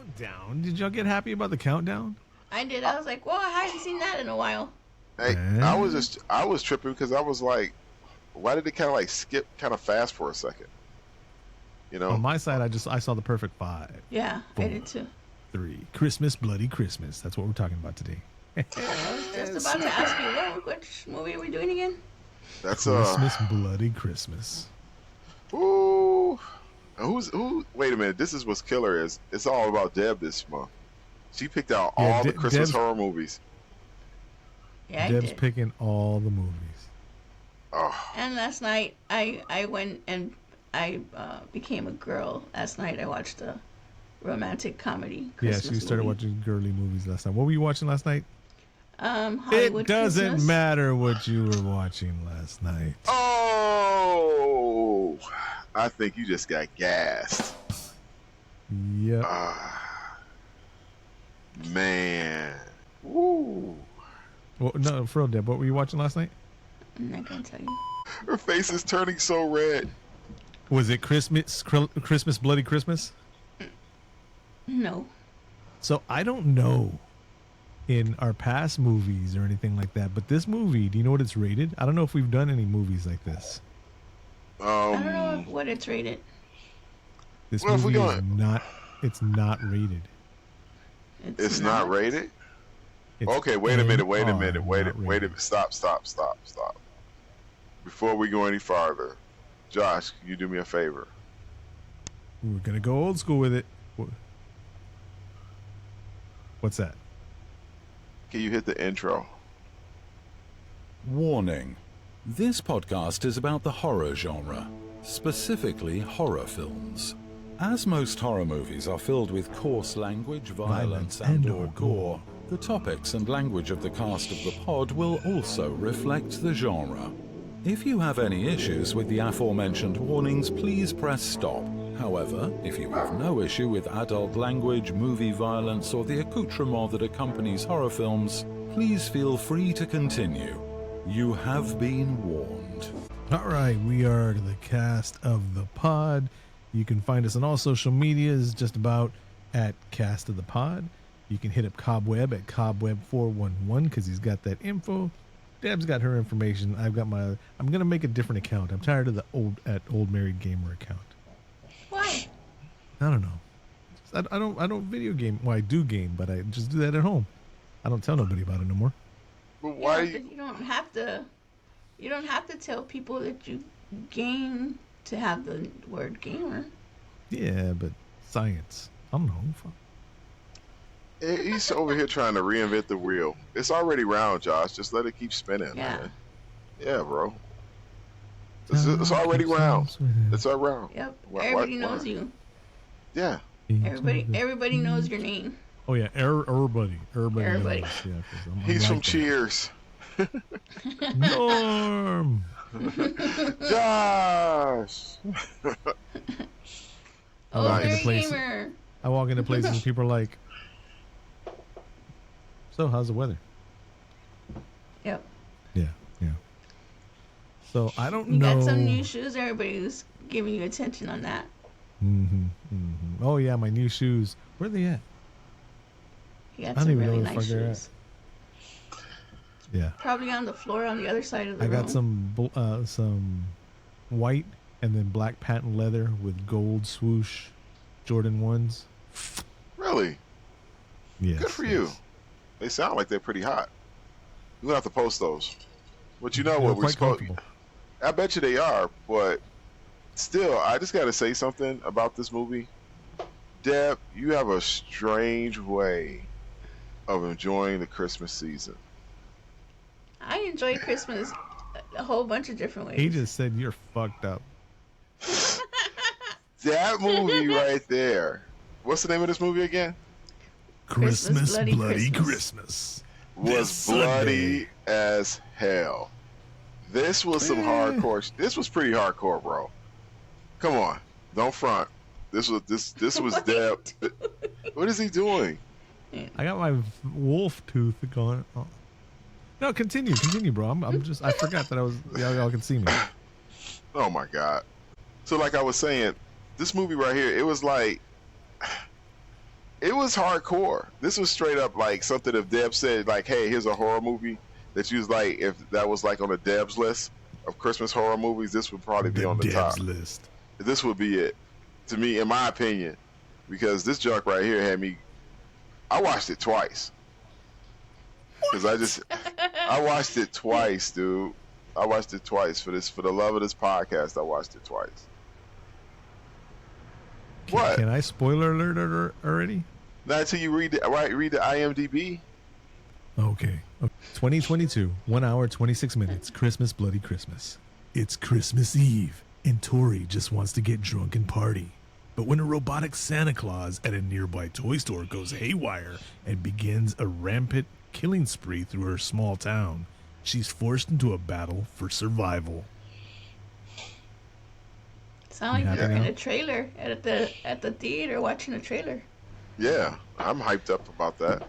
countdown. Did y'all get happy about the countdown? I did. I was like, well, I haven't seen that in a while. Hey, I was tripping because I was like, why did it kind of like skip kind of fast for a second? You know, On my side, I saw the perfect 5. Yeah, 4, I did too. 3. Christmas, bloody Christmas. That's what we're talking about today. I was just about to ask you, which movie are we doing again? That's Christmas, bloody Christmas. Ooh, who? Wait a minute. This is what's killer is. It's all about Deb this month. She picked out all the Christmas horror movies. Yeah, Deb's picking all the movies. Oh. And last night, I went and I became a girl. Last night I watched a romantic comedy Christmas she started movie. watching girly movies last night. What were you watching last night? Hollywood It doesn't Christmas. matter what you were watching last night. Oh, I think you just got gassed. Yep. Man. Woo. Well, no, for real, Deb, what were you watching last night? I'm not gonna tell you. Her face is turning so red. Was it Christmas, bloody Christmas? No. So I don't know in our past movies or anything like that, but this movie, do you know what it's rated? I don't know if we've done any movies like this. I don't know what it's rated. This movie is not. It's not rated. It's not rated? Okay, wait a minute. Wait a minute. Stop. Before we go any farther, Josh, can you do me a favor? We're gonna go old school with it. What's that? Can you hit the intro? Warning. This podcast is about the horror genre, specifically horror films. As most horror movies are filled with coarse language, violence, and/or gore, the topics and language of the cast of the pod will also reflect the genre. If you have any issues with the aforementioned warnings, please press stop. However, if you have no issue with adult language, movie violence, or the accoutrement that accompanies horror films, please feel free to continue. You have been warned. All right, we are the cast of the pod. You can find us on all social medias just about at Cast of the Pod. You can hit up Cobweb at Cobweb411 because he's got that info. Deb's got her information. I've got my. I'm gonna make a different account. I'm tired of the old married gamer account. Why? I don't know. I don't video game. Well, I do game, but I just do that at home. I don't tell nobody about it no more. But why? You don't have to. You don't have to tell people that you game to have the word gamer. Yeah, but science. I don't know. He's over here trying to reinvent the wheel. It's already round, Josh. Just let it keep spinning. Yeah. Man. Yeah, bro. It's already round. It's all round. Yep. Everybody knows you. Yeah. Everybody knows your name. Oh yeah, everybody. Knows. Yeah, I'm He's from there. Cheers. Norm. Josh. Gamer. I walk into places and people are like, "So, how's the weather?" Yep. Yeah. So I don't You know. got some new shoes. Everybody's giving you attention on that. Oh yeah, my new shoes. Where are they at? You got I don't some even really know where the nice fuck they're shoes. at. Yeah. Probably on the floor on the other side of the I room. got some white and then black patent leather with gold swoosh Jordan 1s. Really? Yes. Good for you. They sound like they're pretty hot. You're going to have to post those. But you know what we're supposed to. I bet you they are, but still, I just got to say something about this movie. Deb, you have a strange way of enjoying the Christmas season. I enjoy Christmas a whole bunch of different ways. He just said you're fucked up. That movie right there. What's the name of this movie again? Christmas Bloody Christmas. Christmas. Was bloody as hell. This was some hardcore. This was pretty hardcore, bro. Come on, don't front. This was Deb. What is he doing? I got my wolf tooth going. Oh. No, continue, bro. I forgot that y'all can see me. Oh my god. So like I was saying, this movie right here, it was like it was hardcore. This was straight up like something if Deb said like, "Hey, here's a horror movie," that you was like, if that was like on the Deb's list of Christmas horror movies, this would probably be on the top list. This would be it, to me, in my opinion, because this junk right here had me. I watched it twice. Because I watched it twice, dude. I watched it twice for the love of this podcast. I watched it twice. What? Can I spoiler alert already? Not until you read the IMDb. Okay. 2022, 1 hour, 26 minutes, Christmas, bloody Christmas. It's Christmas Eve, and Tori just wants to get drunk and party. But when a robotic Santa Claus at a nearby toy store goes haywire and begins a rampant killing spree through her small town, she's forced into a battle for survival. Sound like you're in a trailer at the theater watching a trailer. Yeah, I'm hyped up about that.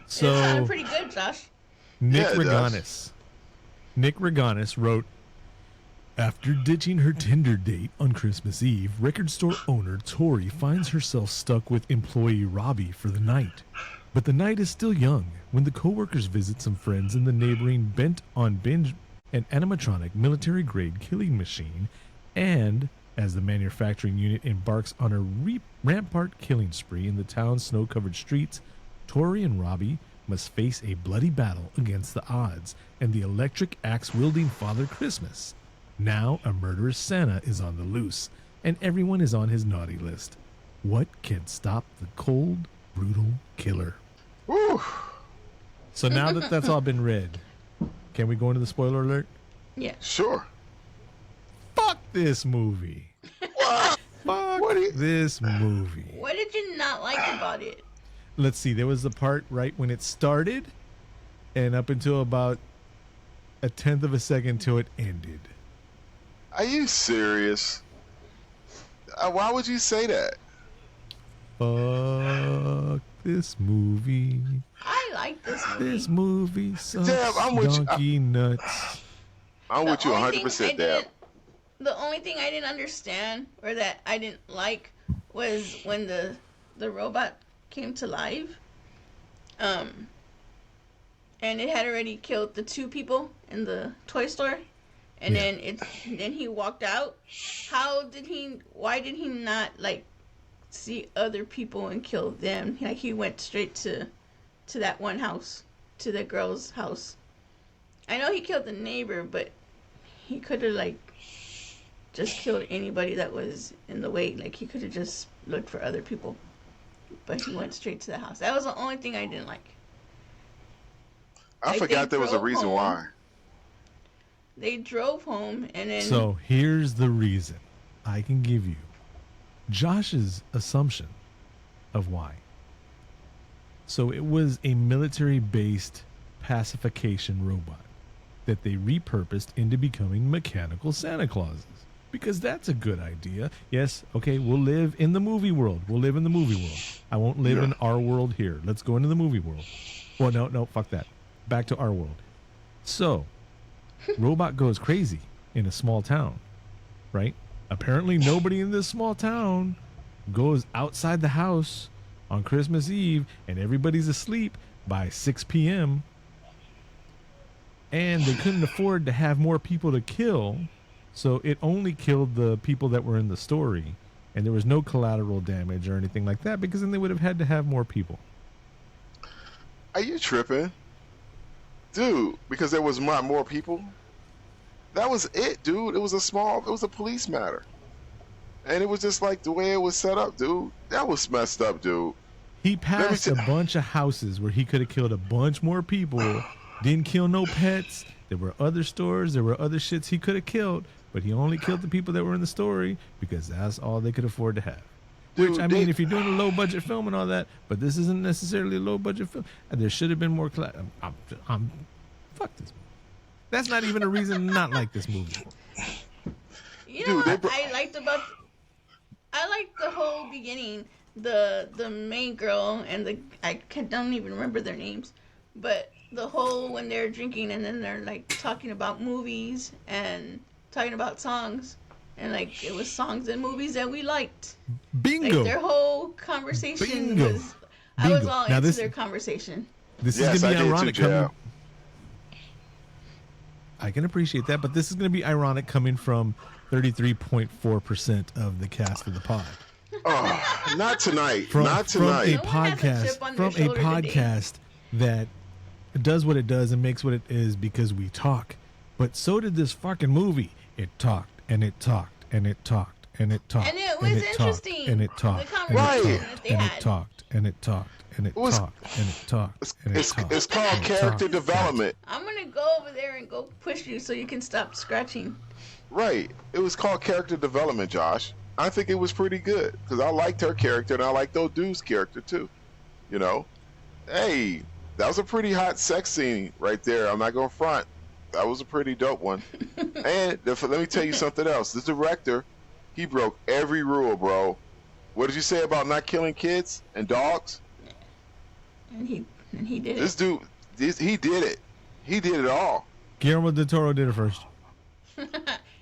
So, it sounded pretty good, Josh. Nick Reganis wrote, after ditching her Tinder date on Christmas Eve, record store owner Tori finds herself stuck with employee Robbie for the night. But the night is still young when the co-workers visit some friends in the neighboring bent-on-binge an animatronic military-grade killing machine, and as the manufacturing unit embarks on a rampart killing spree in the town's snow-covered streets, Tori and Robbie must face a bloody battle against the odds and the electric axe-wielding Father Christmas. Now a murderous Santa is on the loose, and everyone is on his naughty list. What can stop the cold, brutal killer? Woo. So now that that's all been read, can we go into the spoiler alert? Yeah. Sure. Fuck this movie. Fuck this movie. What did you not like about it? Let's see. There was the part right when it started, and up until about a tenth of a second till it ended. Are you serious? Why would you say that? Fuck this movie. I like this movie. This movie sucks. Damn, I'm with you. Donkey nuts. I'm with you 100%, Dab. The only thing I didn't understand or that I didn't like was when the robot came to life. And it had already killed the two people in the toy store. And then he walked out. Why did he not like see other people and kill them? Like he went straight to that one house, to the girl's house. I know he killed the neighbor, but he could have like just killed anybody that was in the way. Like he could have just looked for other people, but he went straight to the house. That was the only thing I didn't like. I forgot there was a reason why. They drove home and then... So here's the reason I can give you. Josh's assumption of why. So it was a military-based pacification robot that they repurposed into becoming mechanical Santa Clauses. Because that's a good idea. Yes, okay, we'll live in the movie world. I won't live in our world here. Let's go into the movie world. Well, no, fuck that. Back to our world. So, robot goes crazy in a small town, right? Apparently nobody in this small town goes outside the house on Christmas Eve, and everybody's asleep by 6 p.m. And they couldn't afford to have more people to kill, so it only killed the people that were in the story, and there was no collateral damage or anything like that, because then they would have had to have more people. Are you tripping? Dude, because there was more people? That was it, dude. It was a police matter. And it was just like the way it was set up, dude. That was messed up, dude. He passed a bunch of houses where he could have killed a bunch more people, didn't kill no pets. There were other stores, there were other shits he could have killed, but he only killed the people that were in the story because that's all they could afford to have. Dude, which, I mean, if you're doing a low-budget film and all that, but this isn't necessarily a low-budget film. There should have been more... fuck this movie. That's not even a reason to not like this movie. You know what I liked the whole beginning. The main girl and I don't even remember their names, but the whole when they're drinking and then they're like talking about movies and talking about songs, and like it was songs and movies that we liked. Bingo. Like their whole conversation Bingo. was. I was Bingo. all Now into this- their conversation. This Yes, is going to I be did ironic too, Jeff. coming. I can appreciate that, but this is going to be ironic coming from 33.4% of the cast of the pod. Oh, not tonight. From not a tonight. No one has a podcast, chip on their from a shoulder today. podcast that does what it does and makes what it is because we talk. But so did this fucking movie. It talked and it talked and it talked and it talked And it was interesting. and it talked The and it conversation talked that they and had. it talked and it talked and it was- talked and it talked and it talked. It's called and it character talked. development. I'm gonna go over there and go push you so you can stop scratching. Right. It was called character development, Josh. I think it was pretty good because I liked her character and I liked those dudes' character too. You know, hey, that was a pretty hot sex scene right there. I'm not gonna front. That was a pretty dope one. And let me tell you something else. The director, he broke every rule, bro. What did you say about not killing kids and dogs? And he did This it. dude, he did it. He did it all. Guillermo del Toro did it first.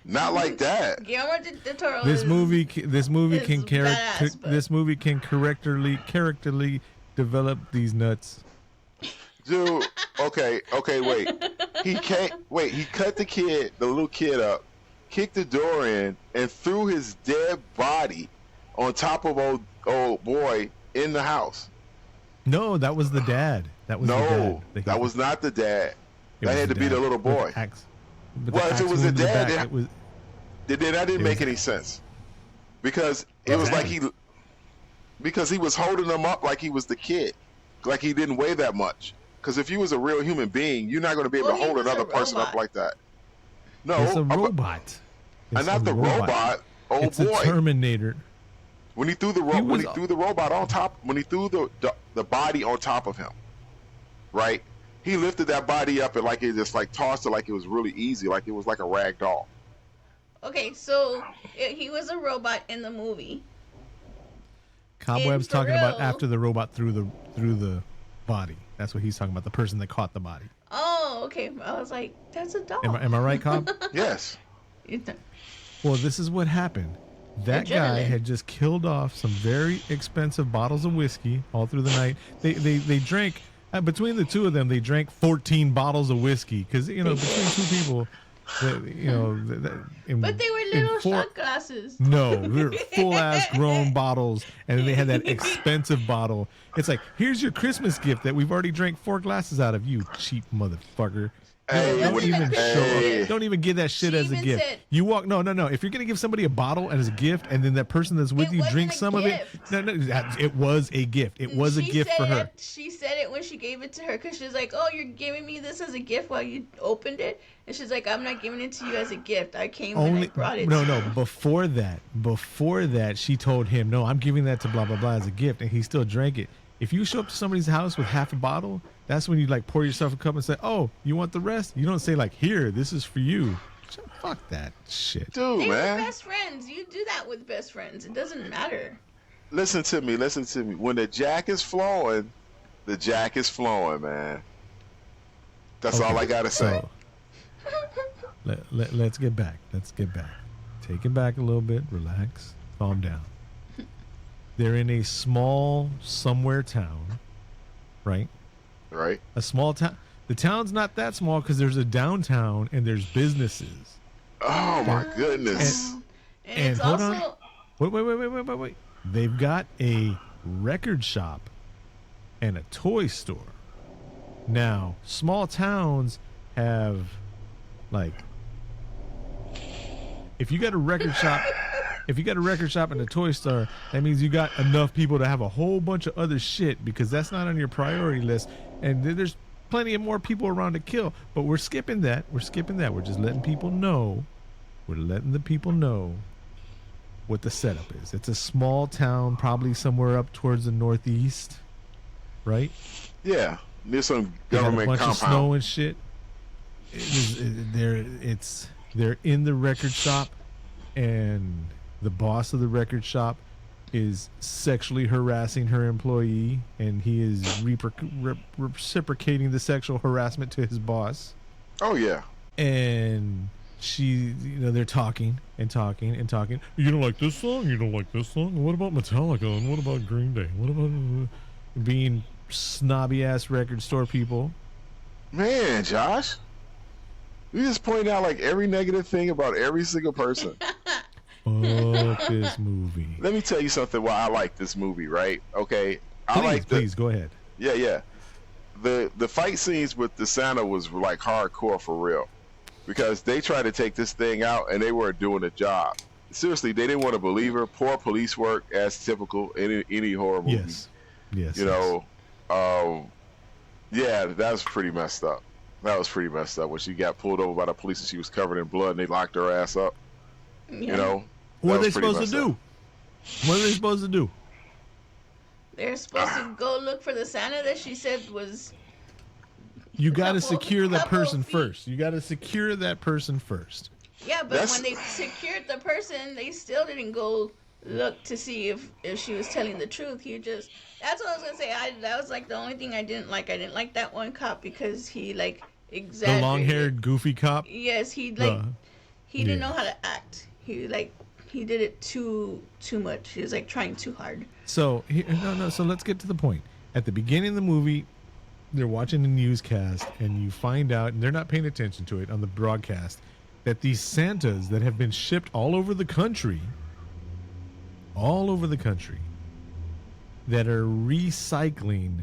Not like that. Guillermo del Toro. This is- movie can is badass, but- this movie can characterly develop these nuts. Dude, okay, wait. He cut the little kid up, kicked the door in, and threw his dead body on top of old boy in the house. No, that was the dad. That was the No, dad. that was not the dad. It That was had to be dad the little with boy. axe. With Well, if axe it was wound the to dad, back, it was That didn't It make was- any sense. Because it was like he was holding him up like he was the kid. Like he didn't weigh that much. Because if you was a real human being, you're not going to be able Well, to he hold was a another person up robot. like that. No, it's a robot. and not the robot. Oh It's boy! a Terminator. When he threw the He was- the robot on top, when he threw the body on top of him, right? He lifted that body up and like it just like tossed it like it was really easy, like it was like a rag doll. Okay, so he was a robot in the movie. Cobweb's for talking about real. after the robot threw the body. That's what he's talking about. The person that caught the body. Oh, okay. I was like, that's a doll. Am I right, Cobb? Yes. Well, this is what happened. That guy Adrenaline. had just killed off some very expensive bottles of whiskey all through the night. They drank between the two of them. They drank 14 bottles of whiskey because between two people, But they were little shot glasses. No, they're full ass grown bottles, and then they had that expensive bottle. It's like, here's your Christmas gift that we've already drank 4 glasses out of. You cheap motherfucker. Hey, Don't what- even hey. show up. Don't even give that shit She as a even gift. said- You walk. No. If you're gonna give somebody a bottle as a gift, and then that person that's with It you wasn't drinks a some of it, gift. no, it was a gift. It was a She gift for said her. it- She said it when she gave it to her because she's like, "Oh, you're giving me this as a gift while you opened it," and she's like, "I'm not giving it to you as a gift. I came when I brought it." No. Before that, she told him, "No, I'm giving that to blah blah blah as a gift," and he still drank it. If you show up to somebody's house with half a bottle, that's when you like pour yourself a cup and say, "Oh, you want the rest?" You don't say like, "Here, this is for you." Fuck that shit. Dude, They were man. best friends. You do that with best friends. It doesn't matter. Listen to me. When the jack is flowing, the jack is flowing, man. That's all I gotta say. So, let's get back. Take it back a little bit. Relax. Calm down. They're in a small somewhere town, right? Right? A small town. The town's not that small because there's a downtown and there's businesses. Oh my goodness. And And it's hold also on. Wait. They've got a record shop and a toy store. Now, small towns have, like, if you got a record shop and a toy store, that means you got enough people to have a whole bunch of other shit because that's not on your priority list. And there's plenty of more people around to kill. But we're skipping that. We're just letting people know. We're letting the people know what the setup is. It's a small town, probably somewhere up towards the northeast, right? Yeah. Near some They got a government bunch compound. of snow and shit. They're in the record shop, and the boss of the record shop is sexually harassing her employee, and he is reciprocating the sexual harassment to his boss. Oh yeah. And they're talking and talking and talking. You don't like this song? You don't like this song? What about Metallica? And what about Green Day? What about being snobby ass record store people? Man, Josh, you just pointed out like every negative thing about every single person. Fuck this movie. Let me tell you something why I like this movie, right? Okay. Please go ahead. Yeah. The fight scenes with the Santa was like hardcore for real. Because they tried to take this thing out and they weren't doing a job. Seriously, they didn't want to believe her. Poor police work, as typical in any horror movie. Yes. Yeah, that was pretty messed up. That was pretty messed up when she got pulled over by the police and she was covered in blood and they locked her ass up. Yeah. What are they supposed to do? What are they supposed to do? They're supposed to go look for the Santa that she said was. You got to secure that person first. You got to secure that person first. Yeah, but when they secured the person, they still didn't go look to see if she was telling the truth. That's what I was gonna say. That was like the only thing I didn't like. I didn't like that one cop because he like exaggerated. The long-haired goofy cop. Yes, he didn't know how to act. He did it too much. He was like trying too hard. So So let's get to the point. At the beginning of the movie, they're watching the newscast, and you find out, and they're not paying attention to it on the broadcast, that these Santas that have been shipped all over the country, that are recycling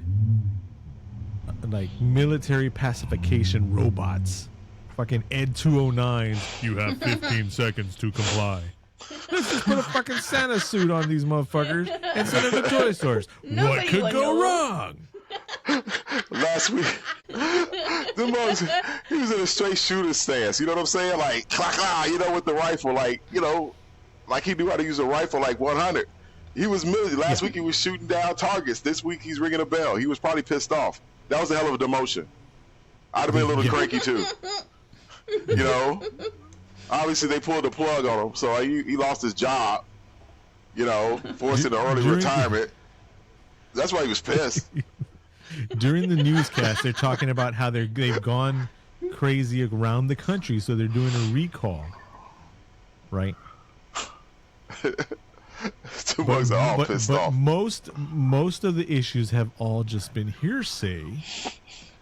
like military pacification robots. Fucking Ed 209s. You have 15 seconds to comply. Let's just put a fucking Santa suit on these motherfuckers and send them to toy stores. What could go wrong? Last week, he was in a straight shooter stance. You know what I'm saying? Like, with the rifle, like he knew how to use a rifle like 100. He was last week he was shooting down targets. This week he's ringing a bell. He was probably pissed off. That was a hell of a demotion. I'd have been a little cranky too. Obviously they pulled the plug on him, so he lost his job. Forcing an early retirement. That's why he was pissed. During the newscast, they're talking about how they've gone crazy around the country, so they're doing a recall, right? Two bugs are all pissed off. Most of the issues have all just been hearsay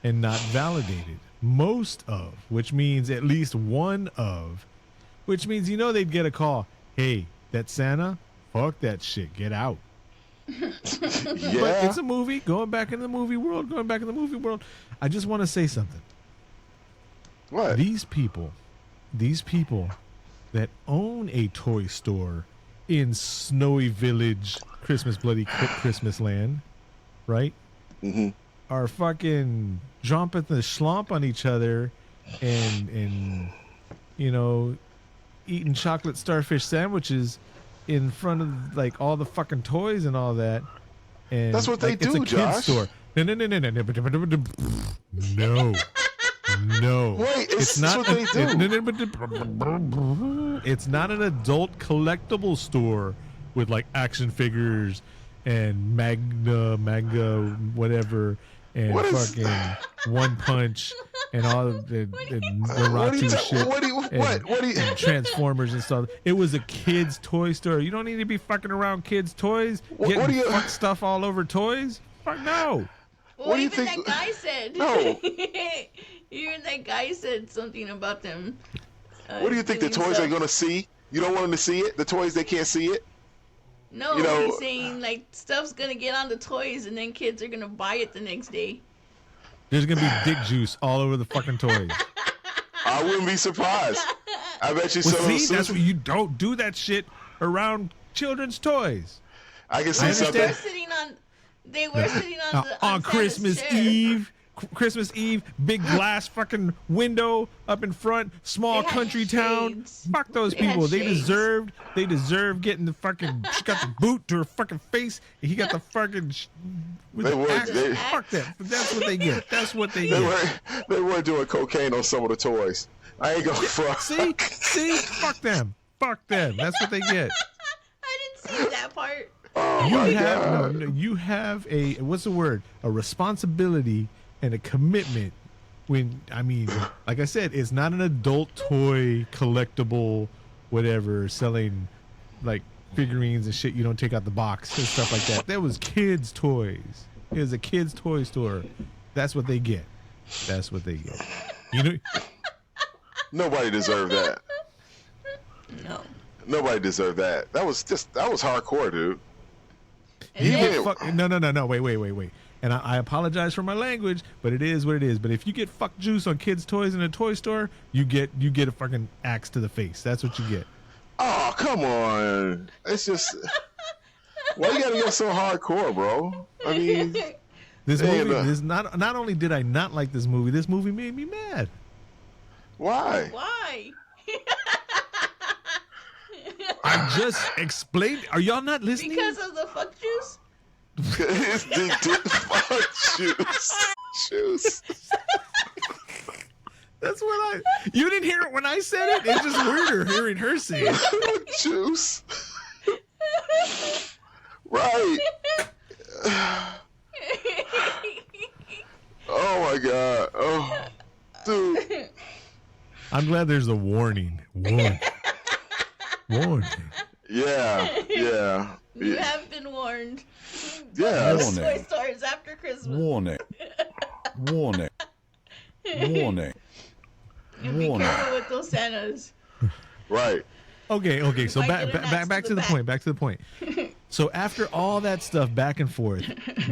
and not validated. Most of, which means at least one of, which means they'd get a call. Hey, that Santa, fuck that shit, get out. Yeah. But it's a movie. Going back in the movie world. I just want to say something. What? These people that own a toy store in Snowy Village, Bloody Christmas Land, right? Mm-hmm. Are fucking jumping the schlump on each other and eating chocolate starfish sandwiches in front of like all the fucking toys and all that. And that's what they do, it's a kid's Josh. store. No. Wait, it's not what they do. It's not an adult collectible store with like action figures and manga, whatever, and fucking One Punch and all of the Naruto shit. And Transformers and stuff. It was a kid's toy store. You don't need to be fucking around kids' toys, getting fuck stuff all over toys. Fuck no. Well, what do you even think? that guy said. No. Even that guy said something about them. What do you think the toys are going to see? You don't want them to see it? The toys, they can't see it? No, he's saying like stuff's going to get on the toys and then kids are going to buy it the next day. There's going to be dick juice all over the fucking toys. I wouldn't be surprised. I bet you that's what you don't do that shit around children's toys. I can see something. They were sitting on Christmas Eve, big glass fucking window up in front, small country town. Fuck those people. They deserved getting the fucking. She got the boot to her fucking face, and he got the fucking. Fuck that. That's what they get. That's what they get. They were doing cocaine on some of the toys. I ain't gonna fuck. See, fuck them. That's what they get. I didn't see that part. You have a what's the word? A responsibility and a commitment like I said, it's not an adult toy collectible, whatever, selling like figurines and shit. You don't take out the box and stuff like that. That was kids' toys. It was a kids' toy store. That's what they get. That's what they get. You know, Nobody deserved that. No. Nobody deserved that. That was hardcore, dude. No. Wait. And I apologize for my language, but it is what it is. But if you get fuck juice on kids' toys in a toy store, you get a fucking axe to the face. That's what you get. Oh, come on. It's just why you gotta go so hardcore, bro? I mean, not only did I not like this movie made me mad. Why? Why? I just explained. Are y'all not listening? Because of the fuck juice? It's the fuck juice. That's what you didn't hear it when I said it. It's just weirder hearing her say it. Juice. Right. Oh my god. Oh, dude. I'm glad there's a warning. Warning. Yeah. You have been warned. Yeah. Toy stores after Christmas. Warning. Be careful with those Santas. Right. Okay. So might back get an axe back to to the the point. Back to the point. So after all that stuff back and forth,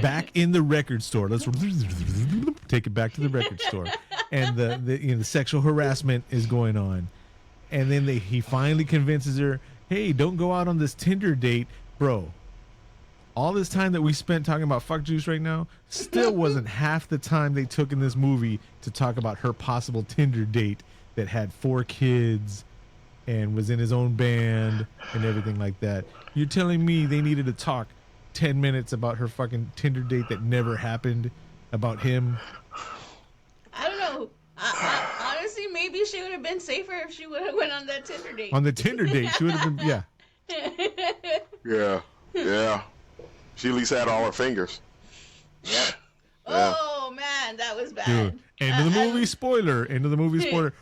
back in the record store, let's take it back to the record store, and the sexual harassment is going on, and then he finally convinces her, hey, don't go out on this Tinder date, bro. All this time that we spent talking about fuck juice right now still wasn't half the time they took in this movie to talk about her possible Tinder date that had 4 kids and was in his own band and everything like that. You're telling me they needed to talk 10 minutes about her fucking Tinder date that never happened, about him? I don't know. I honestly, maybe she would have been safer if she would have went on that Tinder date. On the Tinder date, she would have been, yeah. Yeah. She at least had all her fingers. Yep. Oh man, that was bad. Dude, end of the movie, spoiler. End of the movie, spoiler.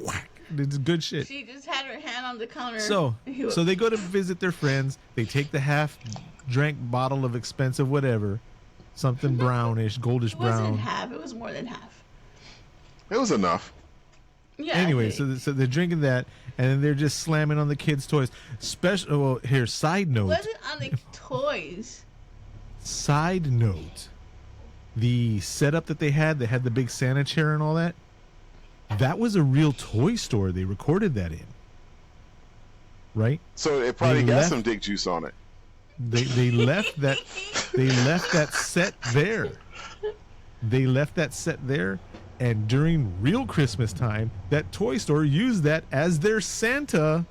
Whack. It's good shit. She just had her hand on the counter. So they go to visit their friends. They take the half-drank bottle of expensive whatever, something brownish, goldish it wasn't brown. half. It was more than half. It was enough. Yeah. Anyway, okay. so they're drinking that, and then they're just slamming on the kids' toys. Side note. It wasn't on the toys. Side note. The setup that they had the big Santa chair and all that. That was a real toy store they recorded that in. Right? So it probably got some dick juice on it. They left that set there. They left that set there, and during real Christmas time, that toy store used that as their Santa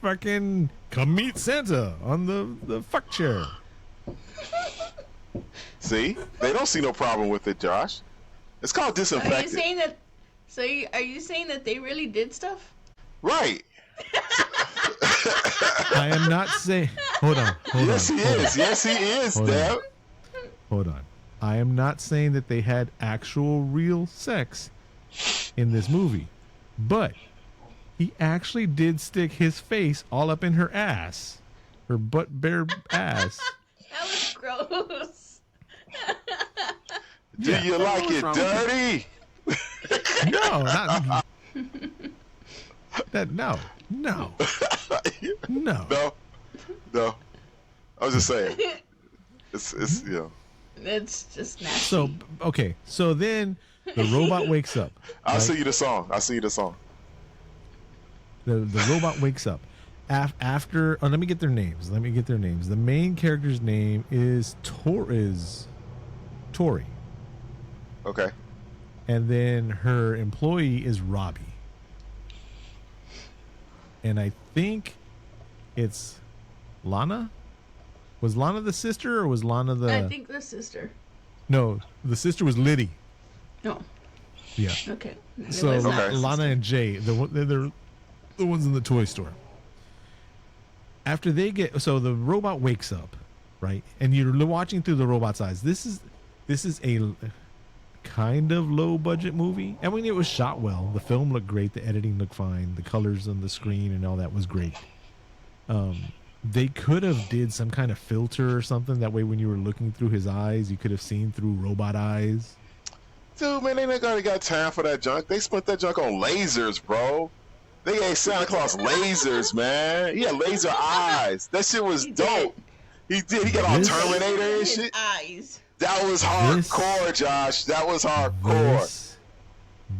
fucking come meet Santa on the fuck chair. See? They don't see no problem with it, Josh. It's called disinfectant. Are you saying that? Are you saying that they really did stuff? Right. I am not saying. Hold on. Yes, he is, Deb. Hold on. I am not saying that they had actual real sex in this movie, but he actually did stick his face all up in her ass, her butt bare ass. That was gross. Do you like it dirty? No, not that. No. No. I was just saying. It's you know. It's just nasty. So okay. So then the robot wakes up. I'll sing you the song. The robot wakes up after. Oh, let me get their names. The main character's name is Tori. Okay. And then her employee is Robbie. And I think it's Lana. Was Lana the sister or was Lana the... I think the sister. No, the sister was Liddy. No. Yeah. Okay. So Lana and Jay, they're the ones in the toy store. After they get... So the robot wakes up, right? And you're watching through the robot's eyes. This is a kind of low budget movie. I mean, it was shot well. The film looked great. The editing looked fine. The colors on the screen and all that was great. They could have did some kind of filter or something. That way, when you were looking through his eyes, you could have seen through robot eyes. Dude, man, they ain't got time for that junk. They spent that junk on lasers, bro. They gave Santa Claus lasers, man. He had laser eyes. That shit was dope. He did. He got all Terminator and shit. Eyes. That was hardcore, Josh. That was hardcore.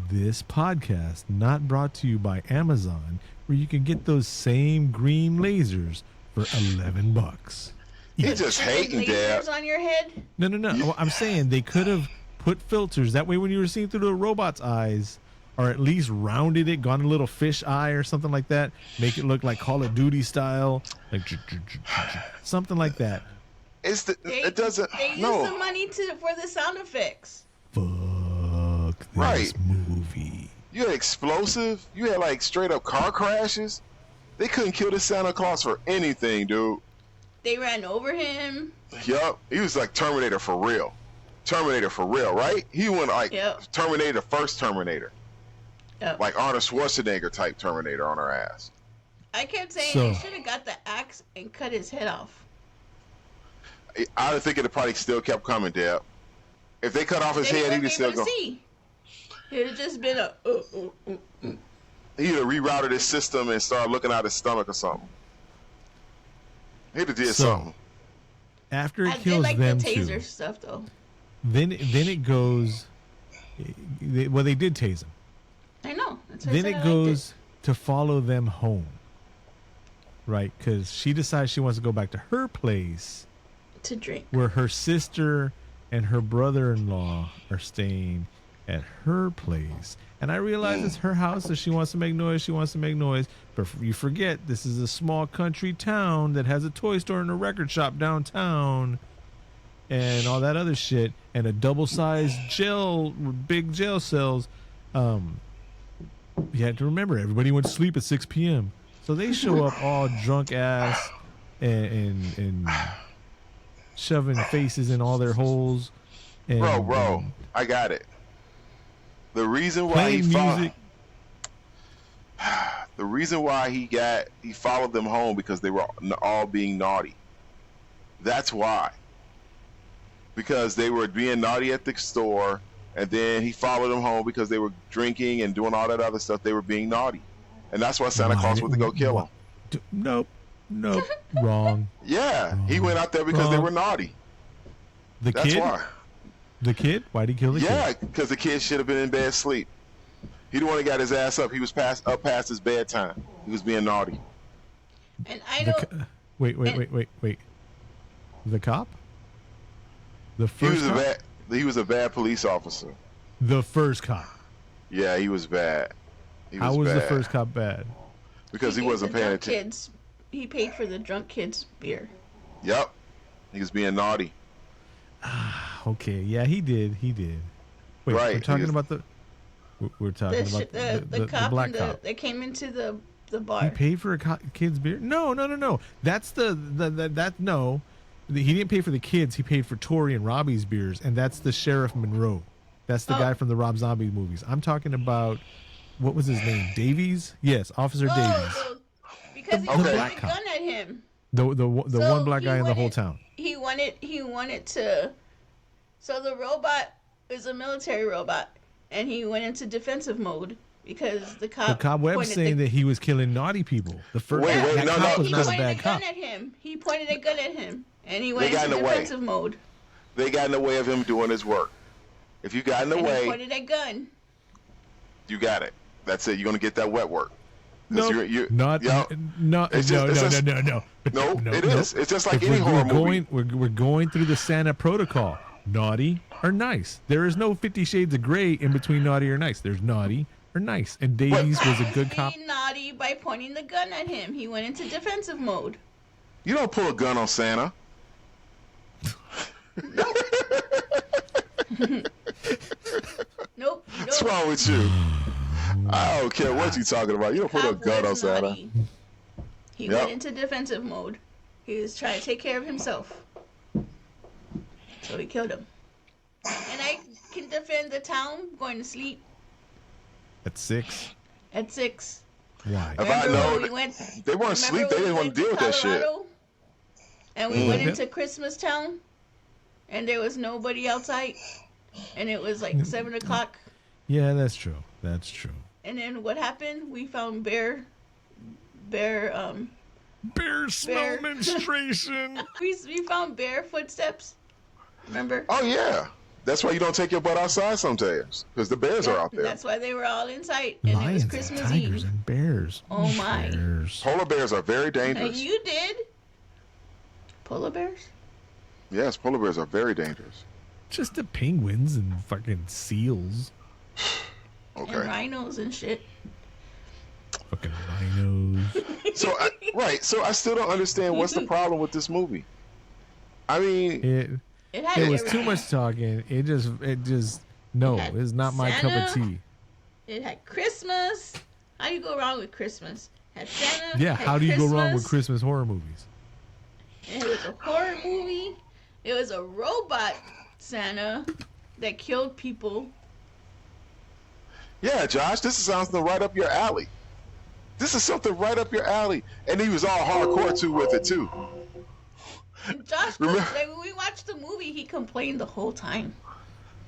This podcast not brought to you by Amazon, where you can get those same green lasers for $11. He just hating, Dad. Lasers on your head? No. I'm saying they could have put filters. That way, when you were seeing through the robot's eyes, or at least rounded it, gone a little fish eye or something like that, make it look like Call of Duty style, like something like that. It doesn't. They use no. the money for the sound effects. Fuck this movie. You had explosive. You had like straight up car crashes. They couldn't kill the Santa Claus for anything, dude. They ran over him. Yup. He was like Terminator for real. Terminator for real, right? He went like Terminator, the first Terminator. Yep. Like Arnold Schwarzenegger type Terminator on her ass. I kept saying they should have got the axe and cut his head off. I think it probably still kept coming, Deb. If they cut off his head, he would still go. It would have just been a. He'd have rerouted his system and started looking out his stomach or something. He'd have did something. After it I kills did like them the taser two, stuff though. then it goes. Well, they did tase him. I know. That's why Then I said it goes to follow them home, right? Because she decides she wants to go back to her place to drink, where her sister and her brother-in-law are staying at her place. And I realize it's her house, so she wants to make noise. But you forget, this is a small country town that has a toy store and a record shop downtown and all that other shit, and a double-sized big jail cells. You had to remember, everybody went to sleep at 6 p.m. So they show up all drunk ass and shoving faces in all their holes. And, bro, I got it. The reason why he followed them home because they were all being naughty. That's why. Because they were being naughty at the store, and then he followed them home because they were drinking and doing all that other stuff. They were being naughty, and that's why Santa Claus went to go kill them. Nope, wrong. Yeah, he went out there because they were naughty. That's why. The kid? Why'd he kill the kid? Yeah, because the kid should have been in bed asleep. He the one that got his ass up. He was past his bedtime. He was being naughty. And I don't. Wait. The cop? The first cop? He was a bad police officer. The first cop. Yeah, he was bad. How was the first cop bad? Because he wasn't paying attention. He paid for the drunk kids' beer. Yep. He was being naughty. Okay, yeah, he did. Wait, right. We're talking about the cop black cop that came into the bar. He paid for a kid's beer? No. That's no. He didn't pay for the kids. He paid for Tori and Robbie's beers, and that's the Sheriff Monroe. That's the guy from the Rob Zombie movies. I'm talking about, what was his name? Davies? Yes, Officer Davies. Because he pointed a gun at him. The one black guy in the whole town. He wanted to. So the robot is a military robot, and he went into defensive mode because the cop. But Cobweb's saying that he was killing naughty people. The first cop was not a bad cop. He pointed a gun at him, and he went into defensive mode. They got in the way of him doing his work. If you got in the way, he pointed a gun. You got it. That's it. You're gonna get that wet work. No, no. It is. It's just like any horror movie. We're going through the Santa protocol. Naughty or nice. There is no 50 Shades of Grey in between naughty or nice. There's naughty or nice. And Davies was a good cop. He naughty by pointing the gun at him. He went into defensive mode. You don't pull a gun on Santa. Nope. What's wrong with you? I don't care what you're talking about. You don't put a gun on Santa. He went into defensive mode. He was trying to take care of himself. So he killed him. And I can defend the town going to sleep At 6? at 6. Why? If I Remember know when we went? they weren't asleep, they when we didn't want went to deal with that shit. Colorado, and we went into Christmas Town, and there was nobody outside, and it was like 7 o'clock. Yeah, that's true. That's true. And then what happened? We found bear smell menstruation. we found bear footsteps. Remember? Oh yeah, that's why you don't take your butt outside sometimes, because the bears are out there. That's why they were all inside, and Lions it was Christmas and tigers Eve. and bears. Oh my! Bears. Polar bears are very And dangerous. you did? Polar bears? Yes, polar bears are very dangerous. Just the penguins and fucking seals. And Okay. rhinos and shit. Fucking rhinos. So I still don't understand what's the problem with this movie. I mean, It had It was too everything. much talking. It just no, It had it's not my cup of Santa. tea. It had Christmas. How do you go wrong with Christmas? Had Santa. Yeah, had how do you go wrong with Christmas. Christmas horror movies? It was a horror movie. It was a robot Santa that killed people. yeah, Josh, this is something right up your alley. This is something right up your alley, and he was all hardcore too with it too. And Josh, Remember- like, when we watched the movie, he complained the whole time.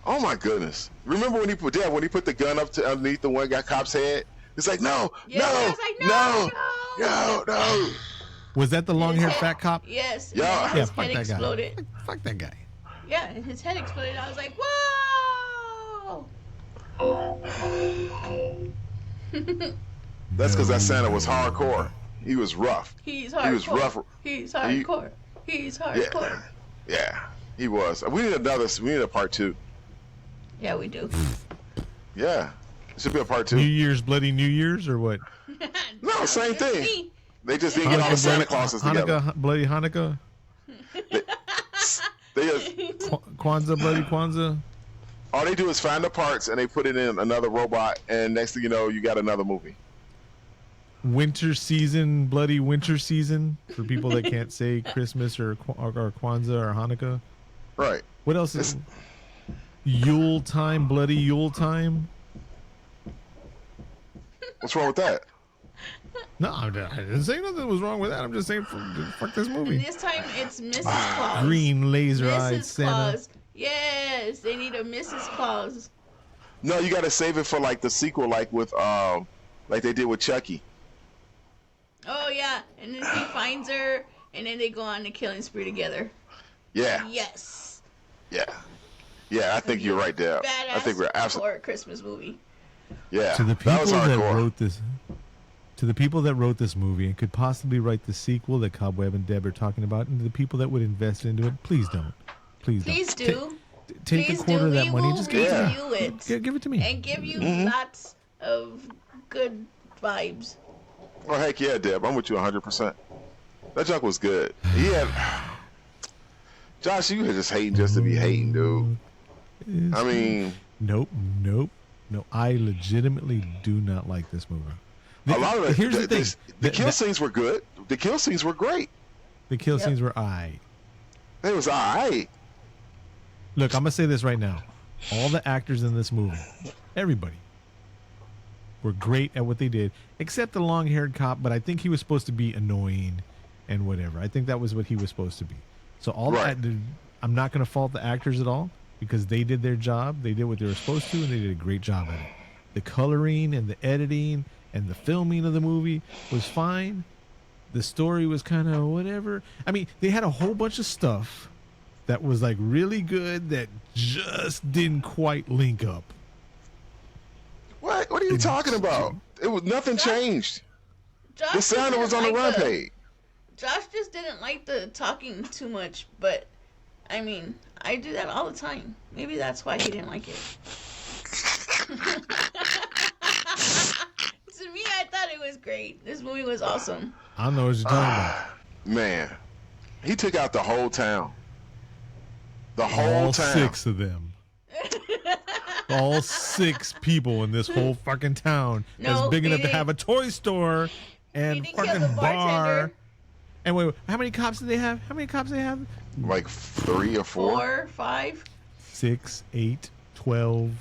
Oh my goodness! Remember when he put the gun up to underneath the one guy cop's head? It's like no, Yeah, I was like, no. Was that the long-haired His fat head- cop? Yes. Yeah. And Yeah, his fuck head that guy. exploded. Fuck that guy. Yeah, and his head exploded. I was like, whoa! That's because that Santa was hardcore. He was rough. He's hardcore. He was rough. He's hardcore. He's hardcore. Yeah, he was. We need a part 2. Yeah, we do. Yeah, it should be a part 2. New Year's, bloody New Year's, or what? No, same It's thing. me. They just didn't get all the Santa Clauses together. Hanukkah, bloody Hanukkah. They just, Kwanzaa, bloody Kwanzaa. all they do is find the parts and they put it in another robot, and next thing you know, you got another movie. Winter season, bloody winter season for people that can't say Christmas or Kwanzaa or Hanukkah. Right. What else is Yule time, bloody Yule time? What's wrong with that? No, I didn't say nothing was wrong with that. I'm just saying, fuck this And movie. this time it's Mrs. Claus. Green laser-eyed Mrs. Santa. Claus. Yes, they need a Mrs. Claus. No, you got to save it for like the sequel, like with like they did with Chucky. Oh yeah, and then he finds her, and then they go on a killing spree together. Yeah, Yes. yeah, yeah. I think you're right there. Badass I think we're absolutely horror Christmas movie. yeah. To the people that was that hardcore. wrote this, to the people that wrote this movie and could possibly write the sequel that Cobweb and Deb are talking about, and to the people that would invest into it, please don't. Please don't. Please do. Take Please a quarter of do. that We money. will Just give it to me. review it Give it to me. and give you lots of good vibes. Oh heck yeah, Deb. I'm with you 100%. That junk was good. He had Josh, you were just hating just to be hating, dude. I mean, Nope. I legitimately do not like this movie. a lot of it. Here's the thing. The kill scenes were good. The kill scenes were great. The kill scenes were aight. It was alright. Look, I'm gonna say this right now. All the actors in this movie, everybody, were great at what they did, except the long-haired cop. But I think he was supposed to be annoying and whatever. I think that was what he was supposed to be. So all Right. that, I'm not gonna fault the actors at all because they did their job. They did what they were supposed to, and they did a great job at it. The coloring and the editing and the filming of the movie was fine. The story was kind of whatever. I mean, they had a whole bunch of stuff that was like really good that just didn't quite link up. What are you talking about? It was nothing changed. Josh The Santa just was on didn't the like rampage. Josh just didn't like the talking too much, but I mean, I do that all the time. Maybe that's why he didn't like it. To me, I thought it was great. This movie was awesome. I don't know what you're talking about. Man, he took out the whole town. The whole All town. 6 of them. All 6 people in this whole fucking town that's No, big he enough to didn't. have a toy store and didn't kill fucking the bar. bartender. And wait, how many cops did they have? How many cops they have? Like 3 or 4. 4, 5. 6, 8, 12.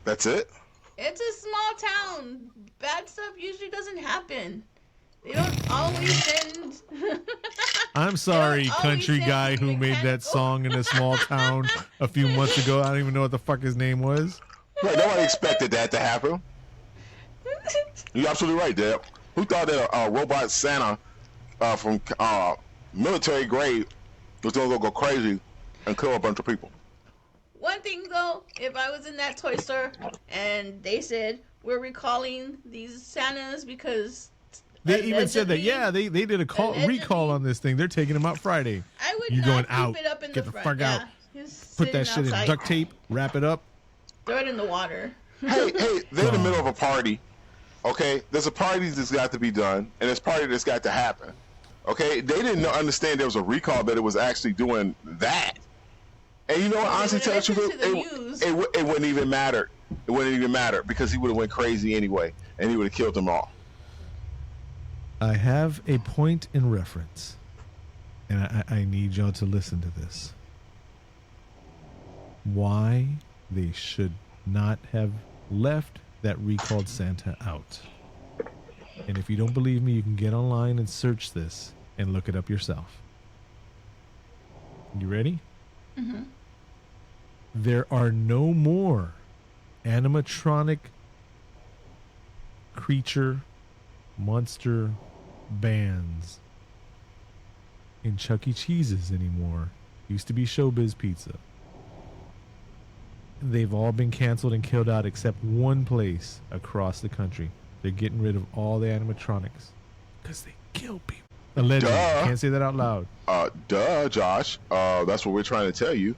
That's it? It's a small town. Bad stuff usually doesn't happen. They don't always send. I'm sorry, always country send guy who made that mechanical. song in a small town a few months ago. I don't even know what the fuck his name was. Right, nobody expected that to happen. You're absolutely right, Deb. Who thought that a robot Santa from military grade was going to go crazy and kill a bunch of people? One thing though, if I was in that toy store and they said we're recalling these Santas because They even said that, allegedly- yeah, they did a recall on this thing. They're taking them out Friday. I would You're not going keep out. it up in Get the the front. fuck out. Just Put that sitting shit in outside. duct tape, wrap it up. Throw it in the water. Hey, they're in the middle of a party. Okay, there's a party that's got to be done, and there's a party that's got to happen. Okay, they didn't understand there was a recall that it was actually doing that. And you know what? Honestly, tell you the truth, it wouldn't even matter. It wouldn't even matter because he would have went crazy anyway, and he would have killed them all. I have a point in reference, and I need y'all to listen to this. Why they should not have left that recalled Santa out. And if you don't believe me, you can get online and search this and look it up yourself. You ready? Mm-hmm. There are no more animatronic creature monster bands in Chuck E. Cheese's anymore. Used to be Showbiz Pizza. They've all been canceled and killed out except one place across the country. They're getting rid of all the animatronics because they kill people. Allegedly. Duh. Can't say that out loud. Josh. That's what we're trying to tell you.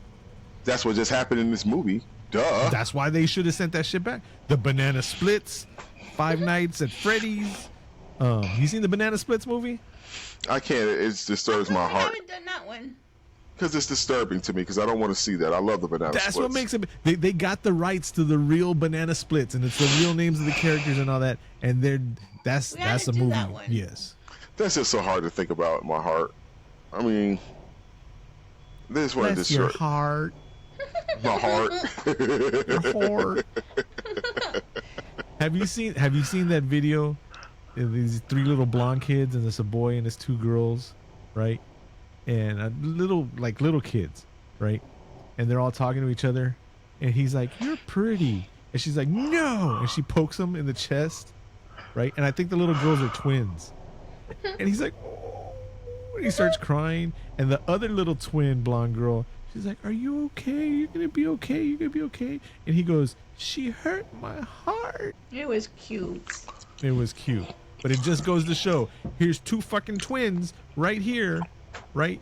That's what just happened in this movie. Duh. That's why they should have sent that shit back. The Banana Splits, Five Nights at Freddy's. You seen the Banana Splits movie? I can't. It disturbs my I heart haven't done that one. because it's disturbing to me because I don't want to see that. I love the banana That's splits. what makes it. They got the rights to the real Banana Splits, and it's the real names of the characters and all that. And that's We had a to do movie. that one. Yes. That's just so hard to think about in my heart. I mean, this one, Bless this your shirt, heart. my heart. Your heart. Have you seen that video? These three little blonde kids, and there's a boy and there's two girls, right? And little kids, right? And they're all talking to each other, and he's like, "You're pretty," and she's like, "No," and she pokes him in the chest, right? And I think the little girls are twins, and he's like, "Oh," and he starts crying, and the other little twin blonde girl, she's like, "Are you okay? You're gonna be okay. You're gonna be okay." And he goes, "She hurt my heart." It was cute. It was cute. But it just goes to show, here's two fucking twins right here, right?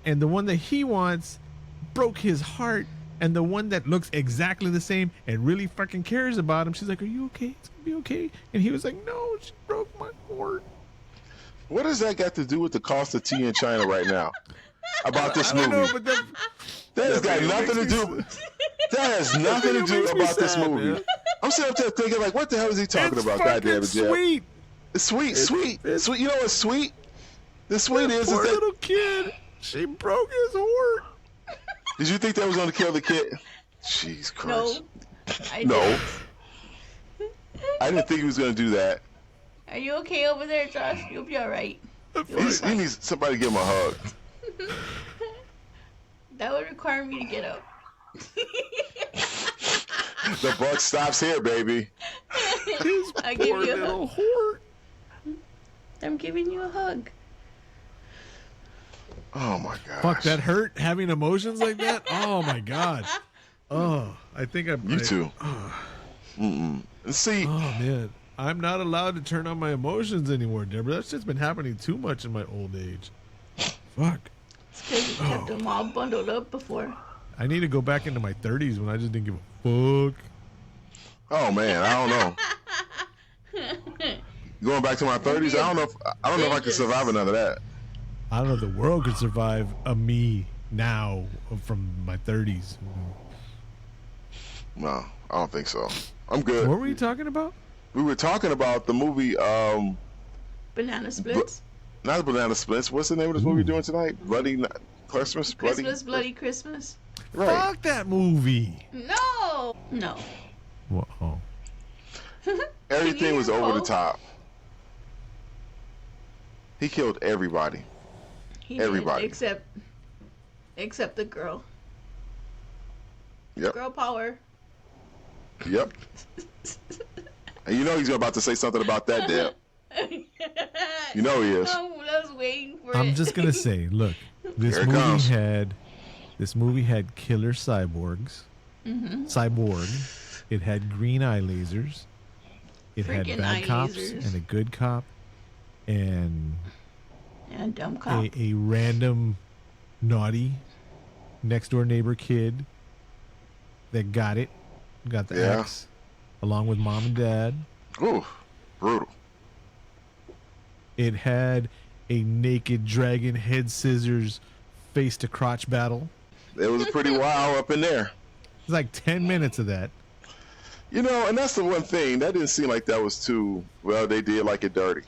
And the one that he wants broke his heart, and the one that looks exactly the same and really fucking cares about him, she's like, "Are you okay? It's gonna be okay." And he was like, "No, she broke my heart." What does that got to do with the cost of tea in China right now? About this I don't movie? know, but that That has got video nothing to makes do. me That has nothing to video do makes me about this sad, movie. man. I'm sitting up there thinking, like, what the hell is he talking it's about? fucking Goddamn it, Jeff. sweet. It's sweet, sweet. You know what's sweet? The sweet That is poor that. little kid, she broke his heart. Did you think that was going to kill the kid? Jeez No, Christ. I No. didn't. I didn't think he was going to do that. Are you okay over there, Josh? You'll be all right. He needs somebody to give him a hug. That would require me to get up. The buck stops here, baby. His I give poor you a little hug. heart. I'm giving you a hug. Oh my gosh. Fuck, that hurt having emotions like that? Oh my god. Oh, I think You too. And see, Oh man, I'm not allowed to turn on my emotions anymore, Deborah. That's just been happening too much in my old age. Fuck. It's because you kept them all bundled up before. I need to go back into my 30s when I just didn't give a fuck. oh man, I don't know. Going back to my 30s, I don't know if I can survive another that. I don't know if the world could survive a me now from my 30s. No, I don't think so. I'm good. What were you talking about? We were talking about the movie, Banana splits. not the Banana Splits. What's the name of this movie we're doing tonight? Bloody Christmas? Christmas, Bloody Christmas. Right. Fuck that movie. No. Whoa. Everything was over the Poe? top. He killed everybody. He did, Everybody. except the girl. Yep. Girl power. Yep. And you know he's about to say something about that, Deb. You know he is. I was waiting for it. I'm just gonna say, look, this Here it comes. movie had killer cyborgs. Mm-hmm. Cyborg. It had green eye lasers. It had Freaking bad eye cops lasers. and a good cop, and And dumb cop. a random naughty next door neighbor kid that got the Yeah. X, along with mom and dad. Ooh, brutal. It had a naked dragon head scissors face to crotch battle. It was pretty wild up in there. It's like 10 minutes of that. You know, and that's the one thing. That didn't seem like that was too, well, they did like it dirty.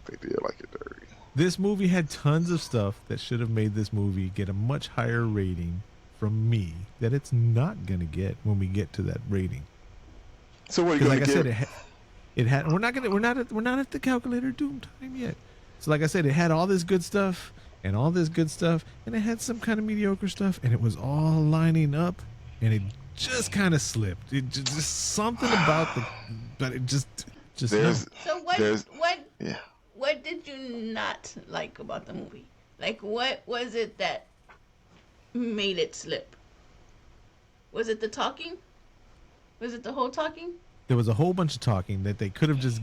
They did like it dirty. This movie had tons of stuff that should have made this movie get a much higher rating from me that it's not going to get when we get to that rating. So what are you Because going like to I give? said, we're not at the calculator doom time yet. So like I said, it had all this good stuff and all this good stuff, and it had some kind of mediocre stuff, and it was all lining up, and it just kind of slipped. It just something about but it just There's, So yeah. what did you not like about the movie? Like, what was it that made it slip? Was it the talking? Was it the whole talking? There was a whole bunch of talking that they could have just.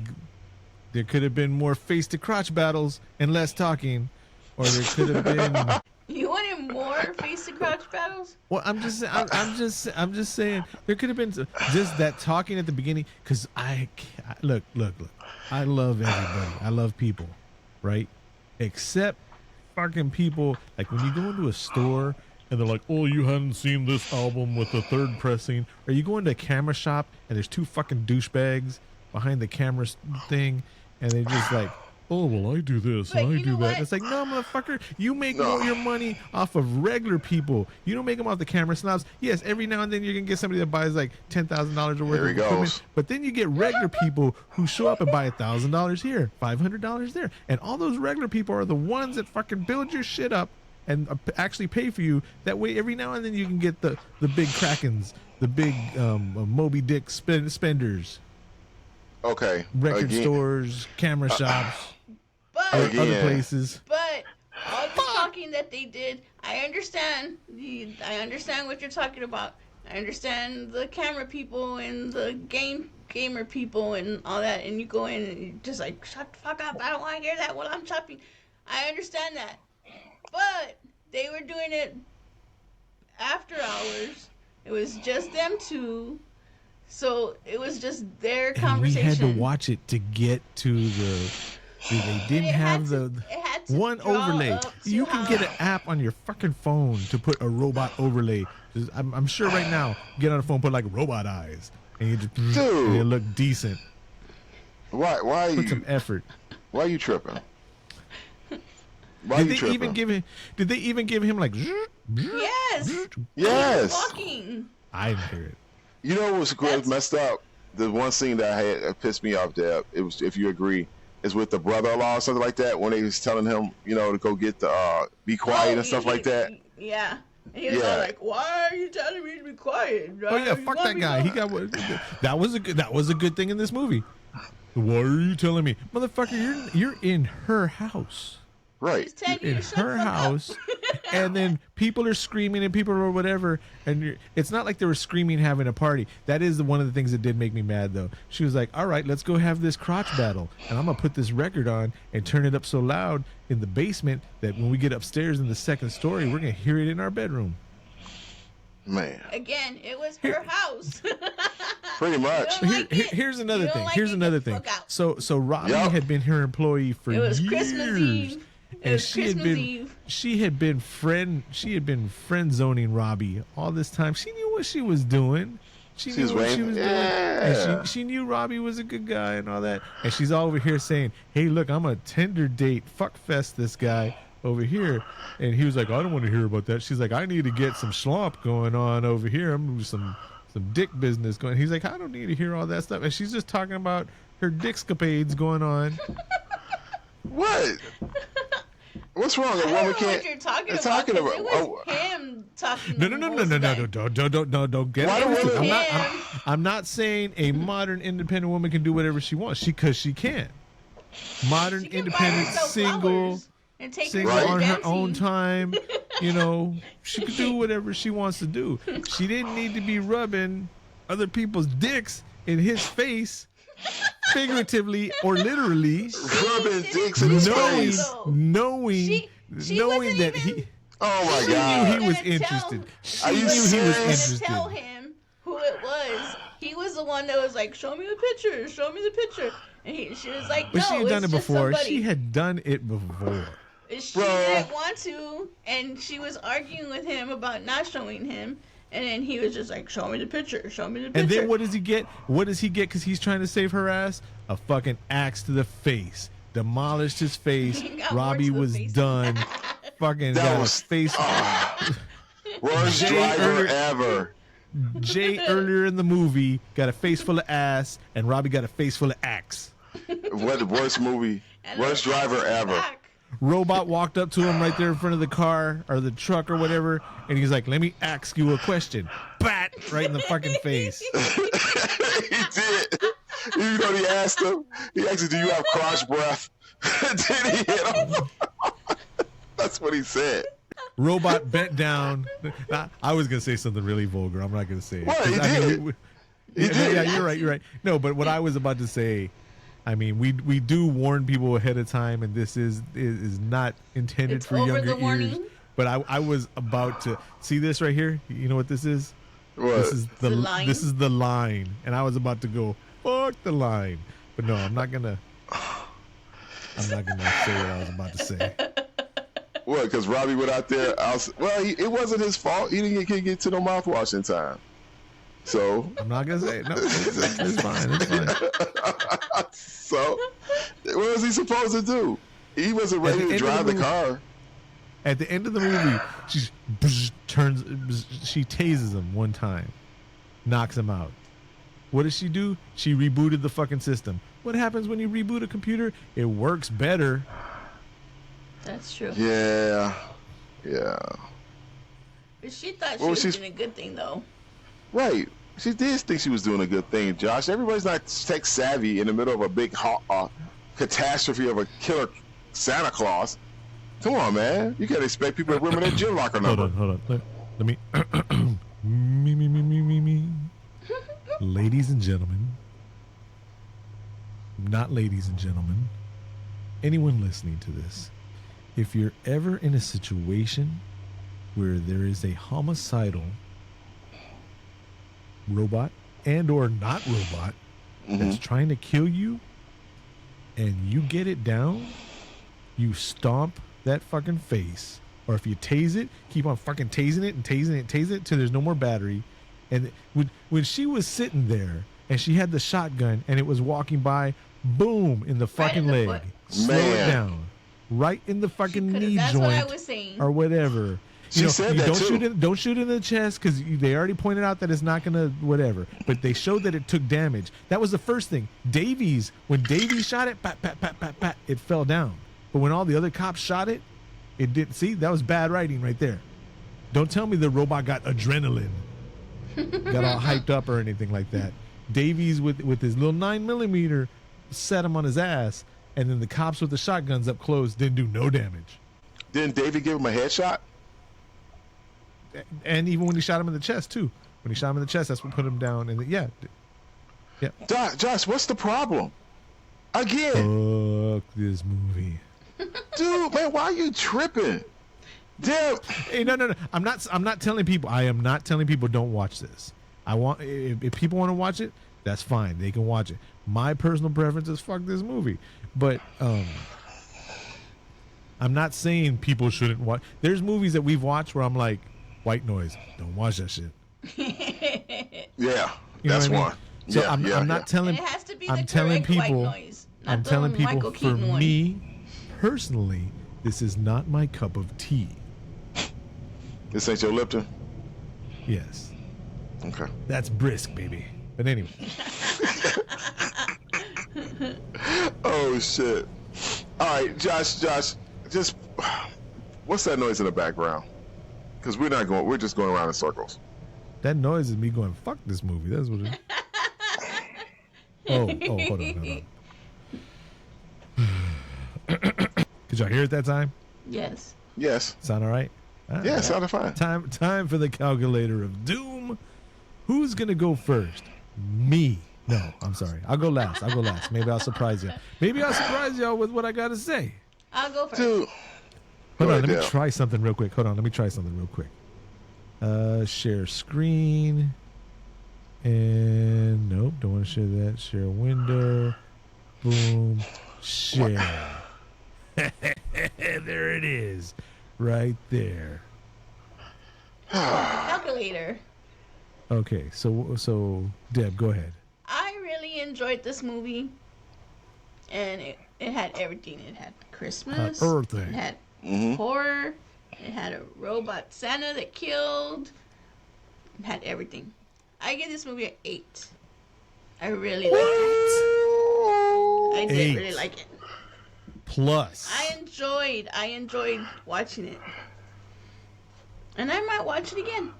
There could have been more face to crotch battles and less talking, or there could have been. You wanted more face to crouch battles? Well, I'm just saying there could have been just that talking at the beginning, because look. I love everybody. I love people, right? Except fucking people. Like when you go into a store and they're like, "Oh, you hadn't seen this album with the third pressing," or you go into a camera shop and there's two fucking douchebags behind the camera thing, and they're just like, "Oh, well, I do this But and I you do know that." what? It's like, no, motherfucker, you make No. all your money off of regular people. You don't make them off the camera snobs. Yes, every now and then you're gonna get somebody that buys like $10,000 worth There of he equipment, goes. but then you get regular people who show up and buy $1,000 here, $500 there, and all those regular people are the ones that fucking build your shit up and actually pay for you. That way, every now and then you can get the big Krakens, the big Moby Dick spenders, Okay. record Again, stores, camera shops, But Again. other places. But all the talking that they did, I understand. I understand what you're talking about. I understand the camera people and the gamer people and all that. And you go in and you're just like, shut the fuck up. I don't want to hear that while I'm shopping. I understand that. But they were doing it after hours. It was just them two. So it was just their And conversation. we had to watch it to get to the. They didn't It had have to- the it had to one draw overlay. up to You can how- get an app on your fucking phone to put a robot overlay. I'm sure right now, get on the phone, put like robot eyes, and you just Dude. and it look decent. why are Put you some effort. why are you tripping? Why are Did you they tripping? even give him? Did they even give him like? Yes. Yes. Walking. I didn't hear it. You know what's That's- messed up? The one scene that I had that pissed me off, Deb, it was, if you agree, is with the brother-in-law or something like that, when they was telling him, you know, to go get the be quiet and stuff like that. Yeah. And he was Yeah. all like, "Why are you telling me to be quiet?" Oh yeah, fuck that guy. He got what? That was a good thing in this movie. Why are you telling me, motherfucker? You're in her house. Right. In her house, and then people are screaming and people are whatever, and it's not like they were screaming having a party. That is one of the things that did make me mad, though. She was like, "All right, let's go have this crotch battle, and I'm gonna put this record on and turn it up so loud in the basement that when we get upstairs in the second story, we're gonna hear it in our bedroom." Man. Again, it was her house. Pretty much. You don't like it? Here's another You don't thing. like Here's it? another Get the thing. fuck out. So Robbie Yup. had been her employee for It was years. Christmas Eve. It was Christmas Eve. She had been friend zoning Robbie all this time. She knew what she was doing. She She knew was what she waiting. was doing. Yeah. And she knew Robbie was a good guy and all that. And she's all over here saying, "Hey, look, I'm a Tinder date fuck fest this guy over here. And he was like, I don't want to hear about that. She's like, I need to get some slop going on over here. I'm doing some dick business going. He's like, I don't need to hear all that stuff. And she's just talking about her dickscapades going on. What? What's wrong? A I woman don't know can't. what you're talking it's about. talking 'Cause about- it was him talking. No, don't get Why it. do women- I'm not saying a modern independent woman can do whatever she wants. Because she can. Modern She can buy independent herself single. flowers and take Single herself on her dancing. own time, you know, she could do whatever she wants to do. She didn't need to be rubbing other people's dicks in his face, figuratively or literally, Rubbing dicks in his knowing, face. knowing, She knowing wasn't that even- he. Oh my She God. knew he was Gonna tell- interested. She Are you knew he was serious? Tell interested. him who it was. He was the one that was like, "Show me the picture. Show me the picture." And she was like, But "No, she had it's done it just before. somebody." She had done it before. She Bro. didn't want to, and she was arguing with him about not showing him. And then he was just like, "Show me the picture. Show me the picture." And then what does he get? What does he get? Because he's trying to save her ass. A fucking axe to the face. Demolished his face. He got more Robbie to the was face. done. Fucking That got was- a face. Worst Jay driver earlier- ever. Jay earlier in the movie got a face full of ass, and Robbie got a face full of axe. What the worst movie? And Worst then driver ever. back. Robot walked up to him right there in front of the car or the truck or whatever, and he's like, "Let me ask you a question." Bat right in the fucking face. He did. You know what he asked him? He asked him, "Do you have crotch breath?" Then he hit him. That's what he said. Robot bent down. I was gonna say something really vulgar. I'm not gonna say it. What? He 'Cause, I mean, did. He yeah, did. yeah, you're right. You're right. No, but what I was about to say, I mean, we do warn people ahead of time, and this is not intended It's for over younger the warning. ears. But I was about to see this right here. You know what this is? What? This is The line? This is the line, and I was about to go fuck the line, but no, I'm not gonna say what I was about to say. What? Because Robbie went out there. It wasn't his fault. He didn't get to no mouthwash in time. So, I'm not gonna say it. No, it's fine. It's fine. so what was he supposed to do? He wasn't ready to drive the car. At the end of the movie, she tases him one time, knocks him out. What does she do? She rebooted the fucking system. What happens when you reboot a computer? It works better. That's true. Yeah. But she thought Well, she was she's- doing a good thing, though. Right. She did think she was doing a good thing, Josh. Everybody's not tech savvy in the middle of a big catastrophe of a killer Santa Claus. Come on, man. You can't expect people to remember their gym locker number. Hold on. Let me. me. Ladies and gentlemen. Not ladies and gentlemen. Anyone listening to this. If you're ever in a situation where there is a homicidal robot and or not robot that's trying to kill you and you get it down, you stomp that fucking face. Or if you tase it, keep on fucking tasing it till there's no more battery. And when she was sitting there and she had the shotgun and it was walking by, boom, in the fucking in the leg. foot. Slow it Man. down. Right in the fucking knee That's joint what I was saying. or whatever. She said that don't too. don't shoot in the chest because they already pointed out that it's not gonna whatever. But they showed that it took damage. That was the first thing. When Davies shot it, pat, pat, pat, pat, pat, it fell down. But when all the other cops shot it, it didn't. See, that was bad writing right there. Don't tell me the robot got adrenaline, got all hyped up or anything like that. Davies with his little 9mm set him on his ass, and then the cops with the shotguns up close didn't do no damage. Didn't David give him a headshot? And even when he shot him in the chest too. When he shot him in the chest, that's what put him down. And yeah. Josh, what's the problem? Again, Fuck this movie. dude, man, why are you tripping? Damn. Hey, no. I'm not telling people. I am not telling people don't watch this. If people want to watch it, that's fine. They can watch it. My personal preference is fuck this movie. But I'm not saying people shouldn't watch. There's movies that we've watched where I'm like, white noise. Don't watch that shit. Yeah, You know that's what I mean? one. So Yeah, I'm not telling. And it has to be I'm the telling correct white people. noise, not I'm the telling people Michael for Keaton one. me personally, This is not my cup of tea. This ain't your Lipton? Yes. Okay. That's brisk, baby. But anyway. Oh, shit. All right, Josh, just what's that noise in the background? Because we're just going around in circles. That noise is me going, fuck this movie. That's what it is. Hold on. Could y'all hear it that time? Yes. Yes. Sound all right? Yeah, sounded fine. Time for the calculator of doom. Who's going to go first? Me. No, I'm sorry. I'll go last. Maybe I'll surprise you. Maybe I'll surprise y'all with what I got to say. I'll go first. Dude. Hold on, let me try something real quick. Share screen. And nope, don't want to share that. Share window. Boom. Share. There it is. Right there. Calculator. Okay, so Deb, go ahead. I really enjoyed this movie. And it had everything. It had Christmas. Everything. It had horror. It had a robot Santa that killed. It had everything. I give this movie an 8. I really like it. I did really like it. Plus. I enjoyed watching it. And I might watch it again.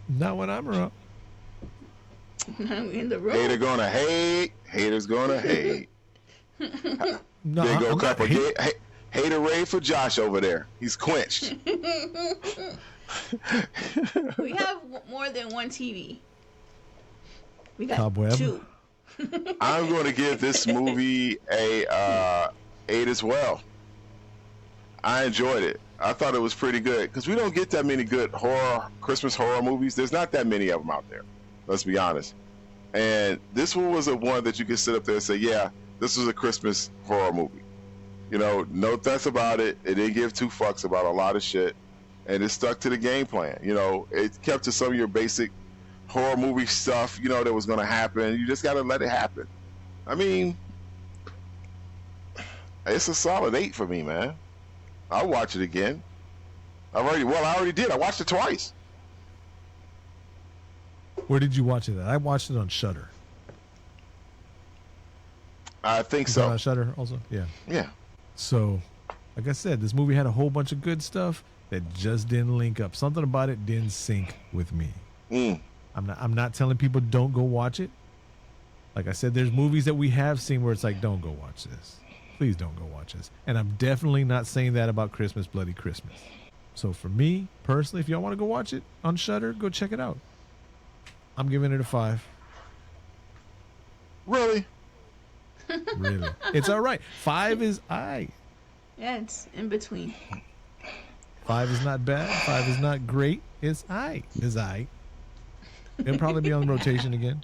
Not when I'm around. In the room. Hater gonna hate. Haters gonna hate. No, There go I'm a couple hater raid for Josh over there. He's quenched. We have more than one TV. We got Cobweb. 2. I'm going to give this movie a 8 as well. I enjoyed it. I thought it was pretty good because we don't get that many good Christmas horror movies. There's not that many of them out there. Let's be honest. And this one was one that you could sit up there and say, yeah, this was a Christmas horror movie. You know, no thoughts about it. It didn't give 2 fucks about a lot of shit. And it stuck to the game plan. You know, it kept to some of your basic horror movie stuff, you know, that was going to happen. You just got to let it happen. I mean, it's a solid 8 for me, man. I'll watch it again. I already did. I watched it twice. Where did you watch it at? I watched it on Shudder. I think Is so. that on Shudder also? Yeah. Yeah. So, like I said, this movie had a whole bunch of good stuff that just didn't link up. Something about it didn't sync with me. I'm not telling people don't go watch it. Like I said, there's movies that we have seen where it's like, don't go watch this. Please don't go watch this. And I'm definitely not saying that about Christmas Bloody Christmas. So for me, personally, if y'all want to go watch it on Shudder, go check it out. I'm giving it a 5. Really? Really. It's all right. 5 is I. Yeah, it's in between. 5 is not bad. 5 is not great. It's I. It's I. It'll probably be on rotation again.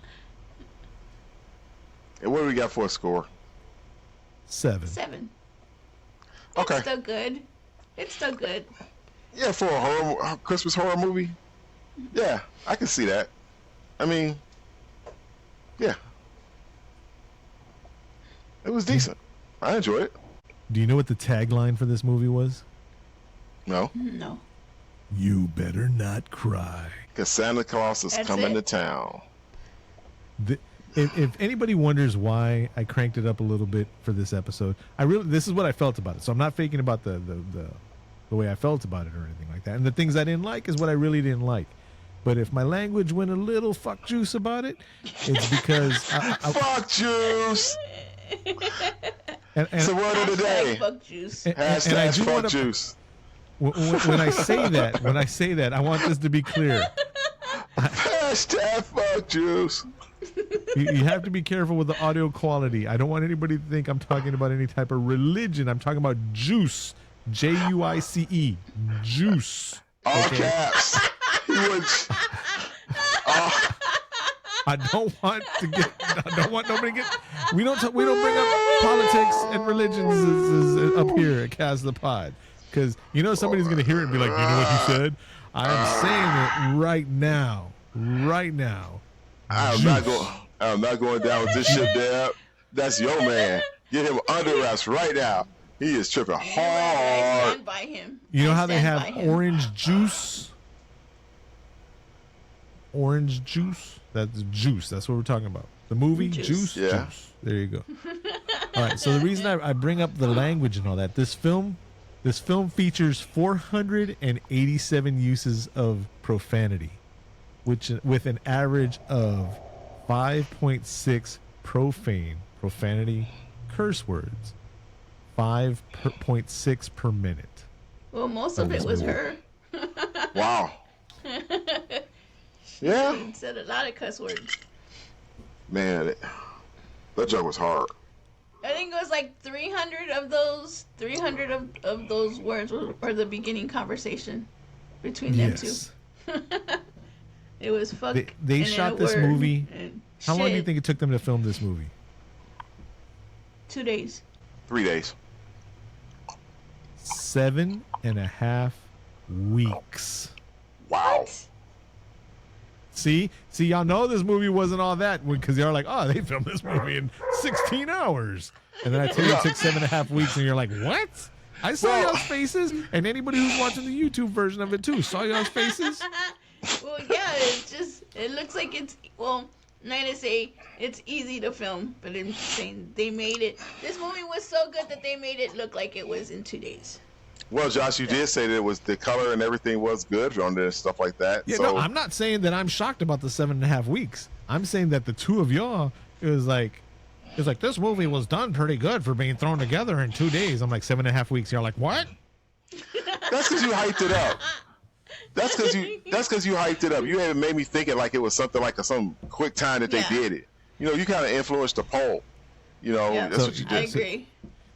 And what do we got for a score? 7. 7. Okay. It's still good. Yeah, for a Christmas horror movie. Yeah, I can see that. I mean, yeah. It was decent. I enjoyed it. Do you know what the tagline for this movie was? No. No. You better not cry. Because Santa Claus is coming to town. If anybody wonders why I cranked it up a little bit for this episode, this is what I felt about it. So I'm not faking about the way I felt about it or anything like that. And the things I didn't like is what I really didn't like. But if my language went a little fuck juice about it, it's because fuck juice. And it's the word of the day. Fuck juice. Hashtag fuck juice. When I say that, I want this to be clear. Hashtag fuck juice. You have to be careful with the audio quality. I don't want anybody to think I'm talking about any type of religion. I'm talking about juice. Juice. Juice. All caps. I don't want nobody to get. We don't bring up politics and religions up here at Cast the Pod, because somebody's gonna hear it and be like, you know what he said? I'm saying it right now. I'm not going down with this shit, Deb. That's your man. Get him under arrest right now. He is tripping I hard. stand by him. You know I how they stand have by him. orange juice? Orange juice? That's juice. That's what we're talking about. The movie Juice? Yeah. Juice. There you go. All right. So the reason I bring up the language and all that, this film features 487 uses of profanity, which with an average of 5.6 profanity curse words, 5.6 per minute. Well, most of it was her. Wow. Yeah. She said a lot of cuss words. Man, that joke was hard. I think it was like 300 of those. 300 of those words were the beginning conversation between them two. It was fuck. They and shot a this word movie. and How long do you shit. think it took them to film this movie? 2 days. 3 days. 7.5 weeks. Wow. What? See, y'all know this movie wasn't all that because you're like, oh, they filmed this movie in 16 hours. And then I tell you it took 7.5 weeks, and you're like, what? I saw y'all's faces, and anybody who's watching the YouTube version of it too saw y'all's faces. Well, yeah, it looks like it's, well, not to say it's easy to film, but I'm saying they made it. This movie was so good that they made it look like it was in 2 days. Well, Josh, you did say that it was the color and everything was good on there and stuff like that. Yeah, so no, I'm not saying that I'm shocked about the 7.5 weeks. I'm saying that the two of y'all, it's like this movie was done pretty good for being thrown together in 2 days. I'm like 7.5 weeks. You're like, what? that's because you hyped it up. That's because you hyped it up. You haven't made me think it like it was something like some quick time that they did it. You know, you kind of influenced the poll. You know, Yeah. that's So- what you I did. agree.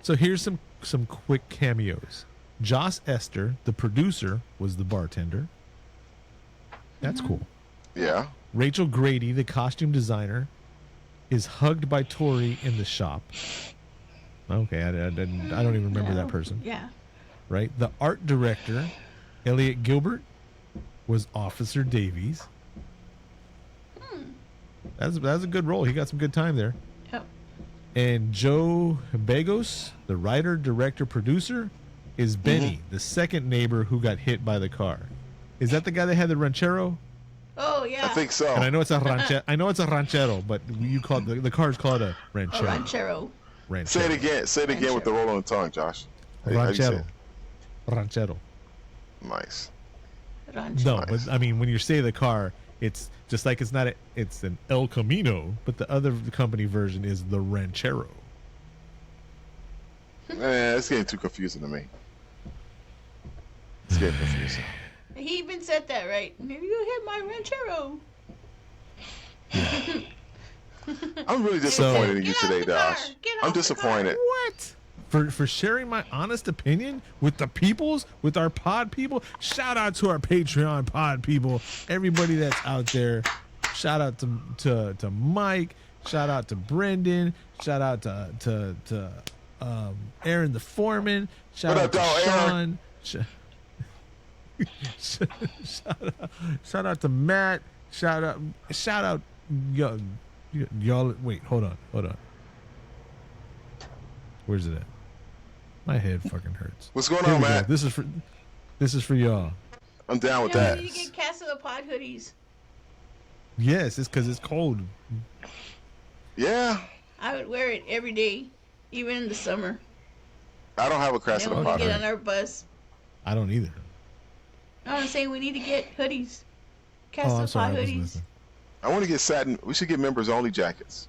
So here's some quick cameos. Joss Esther, the producer, was the bartender. That's cool. Yeah. Rachel Grady, the costume designer, is hugged by Tori in the shop. Okay, I don't even remember that person. Yeah. Right? The art director, Elliot Gilbert, was Officer Davies. That's a good role. He got some good time there. Yep. And Joe Begos, the writer, director, producer, is Benny, the second neighbor who got hit by the car. Is that the guy that had the ranchero? Oh, yeah. I think so. And I know it's a ranchero, but you call it, the car's called a ranchero. A ranchero. Say it again. Say it again with the roll on the tongue, Josh. How you say Ranchero. it? Ranchero. Nice. Ranchero. No, but I mean, when you say the car, it's just like it's an El Camino, but the other company version is the ranchero. It's getting too confusing to me. It's getting confusing. He even said that, right? Maybe you hit my ranchero. I'm really disappointed in you Get out today, the car. Josh. Get I'm off the disappointed. What? For sharing my honest opinion with the peoples, with our pod people. Shout out to our Patreon pod people, everybody that's out there. Shout out to Mike. Shout out to Brendan. Shout out to Aaron the foreman. Shout What out up, to dog, Sean. Shout out to Matt. Shout out y'all. Wait, hold on. Where's it at? My head fucking hurts. What's going Here on, we go. Matt? This is for y'all. I'm down with Yeah, that. you get Cast of the Pod hoodies. Yes, it's because it's cold. Yeah. I would wear it every day, even in the summer. I don't have a crash And in the when we pot. get on our bus. I don't either. No, I'm saying we need to get hoodies. Cast Oh, of I'm the sorry. Pod I wasn't hoodies. listening. I want to get satin. We should get members only jackets.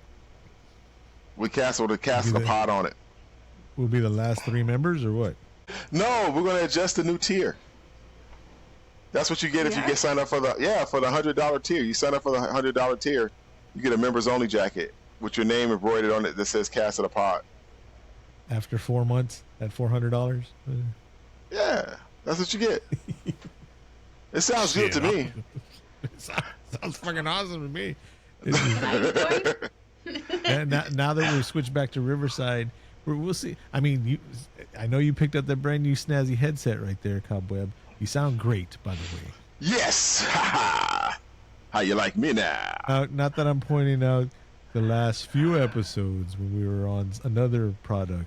We cast with a cast of Do the that. pod on it. We'll be the last 3 members or what? No, we're gonna adjust the new tier. That's what you get if you Yeah? get signed up for the $100 tier. You sign up for the $100 tier, you get a members only jacket with your name embroidered on it that says "Cast of the Pod." After 4 months at $400? Yeah, that's what you get. It sounds good to me. Sounds fucking awesome to me. Can I be going? And now that we've switched back to Riverside, we'll see. I mean, I know you picked up that brand new snazzy headset right there, Cobweb. You sound great, by the way. Yes. How you like me now? Not that I'm pointing out the last few episodes when we were on another product.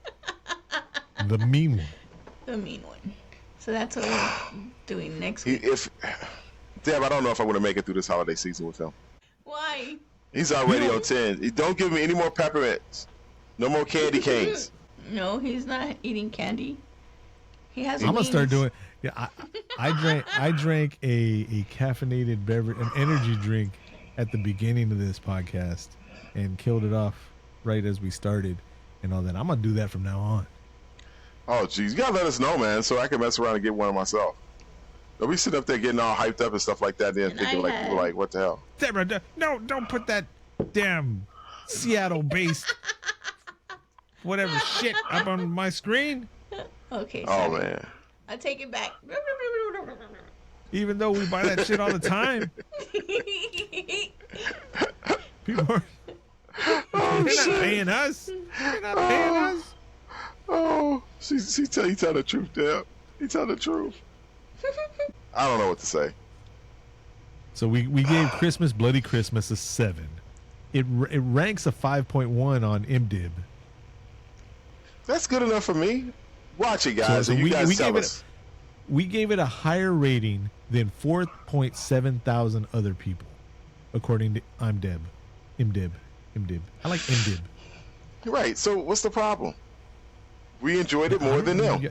The mean one. The mean one. So that's what we're doing next week. Deb, I don't know if I'm going to make it through this holiday season with him. Why? He's already on 10. Don't give me any more peppermints. No more candy canes. No, he's not eating candy. He has. I'm gonna start doing. Yeah, I drank a caffeinated beverage, an energy drink, at the beginning of this podcast, and killed it off right as we started, and all that. I'm gonna do that from now on. Oh, geez, you gotta let us know, man, so I can mess around and get one myself. Don't be sitting up there getting all hyped up and stuff like that, then thinking like, what the hell? Deborah, no, don't put that damn Seattle-based whatever shit up on my screen. Okay. Oh sorry. man. I take it back. Even though we buy that shit all the time. People are they're not paying us. They're not paying us. Oh, he tell the truth, Deb. He tell the truth. I don't know what to say. So we gave Christmas Bloody Christmas a 7. It ranks a 5.1 on IMDb. That's good enough for me. Watch it, guys. So you guys tell us. We gave it a higher rating than 4.7 thousand other people, according to IMDb. I like IMDb. Right. So what's the problem? We enjoyed it more than them.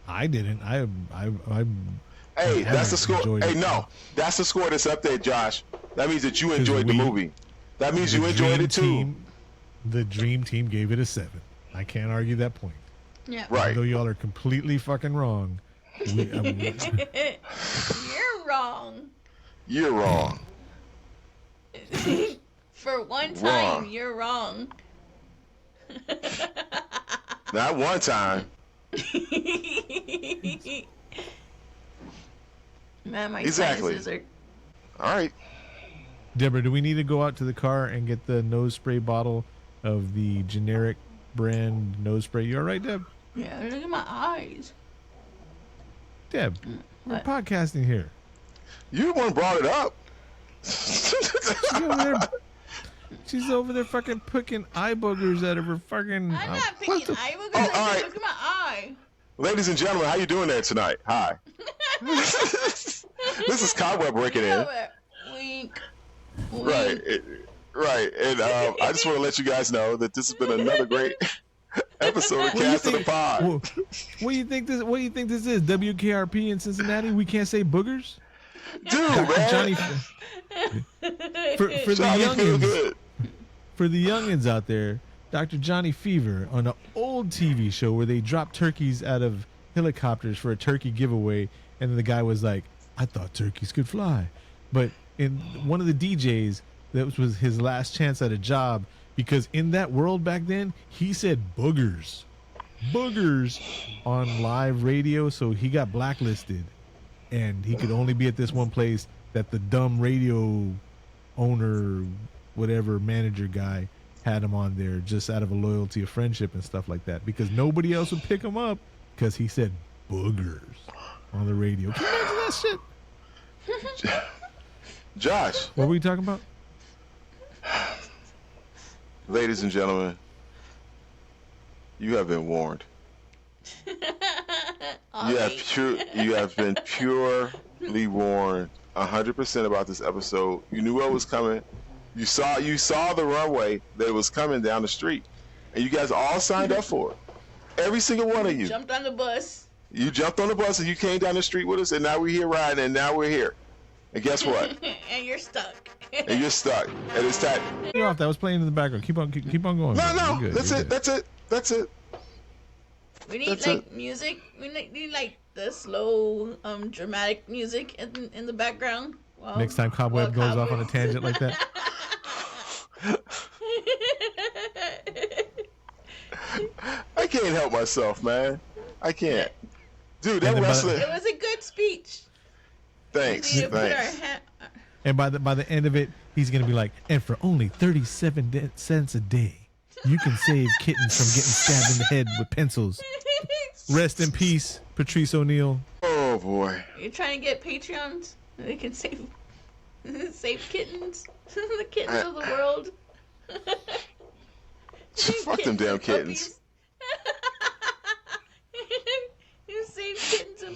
I didn't. Hey, that's the score. Hey, no, that's the score that's up there, Josh. That means that you enjoyed the movie. That means you enjoyed it too. The Dream Team gave it a 7. I can't argue that point. Yeah. Right. Although y'all are completely fucking wrong. You're wrong. You're wrong. For one time, you're wrong. Not one time. Man, my Exactly. sinuses are... All right. Deborah, do we need to go out to the car and get the nose spray bottle of the generic brand nose spray? You all right, Deb? Yeah, look at my eyes. Deb, we're What? podcasting here. You the one brought it up. She's over there fucking picking eye boogers out of her fucking... I'm not picking eye boogers. Oh, all right. Look at my eye. Ladies and gentlemen, how you doing there tonight? Hi. This is Cobweb breaking in. Wink. Right. Right. And I just want to let you guys know that this has been another great episode of Cast of the Pod. What do you think this? What do you think this is? WKRP in Cincinnati? We can't say boogers. Dude, Dr. man. Johnny, for the Johnny feel youngins, good. for the youngins out there, Dr. Johnny Fever on an old TV show where they dropped turkeys out of helicopters for a turkey giveaway, and then the guy was like, "I thought turkeys could fly," but in one of the DJs, that was his last chance at a job, because in that world back then, he said boogers on live radio, so he got blacklisted, and he could only be at this one place that the dumb radio owner, whatever manager guy, had him on there just out of a loyalty of friendship and stuff like that, because nobody else would pick him up because he said boogers on the radio. Can you imagine that shit? Josh. What were we talking about? Ladies and gentlemen, you have been warned. You have been purely warned 100% about this episode. You knew what was coming. You saw the runway that was coming down the street, and you guys all signed up for it. Every single one of you. Jumped on the bus. You jumped on the bus and you came down the street with us, and now we're here riding, and now we're here. And guess what? And you're stuck. And you're stuck. And it's time. You're off. That was playing in the background. Keep on going. No. You're good. That's You're it. good. That's it. We need music. We need like the slow, dramatic music in the background. Next time Cobweb goes off on a tangent like that. I can't help myself, man. I can't. Dude, that wrestler. It was a good speech. Thanks. And by the end of it, he's gonna be like, and for only 37 cents a day, you can save kittens from getting stabbed in the head with pencils. Rest in peace, Patrice O'Neal. Oh boy. You're trying to get Patreons? They can save kittens. The kittens of the world. Fuck them damn kittens.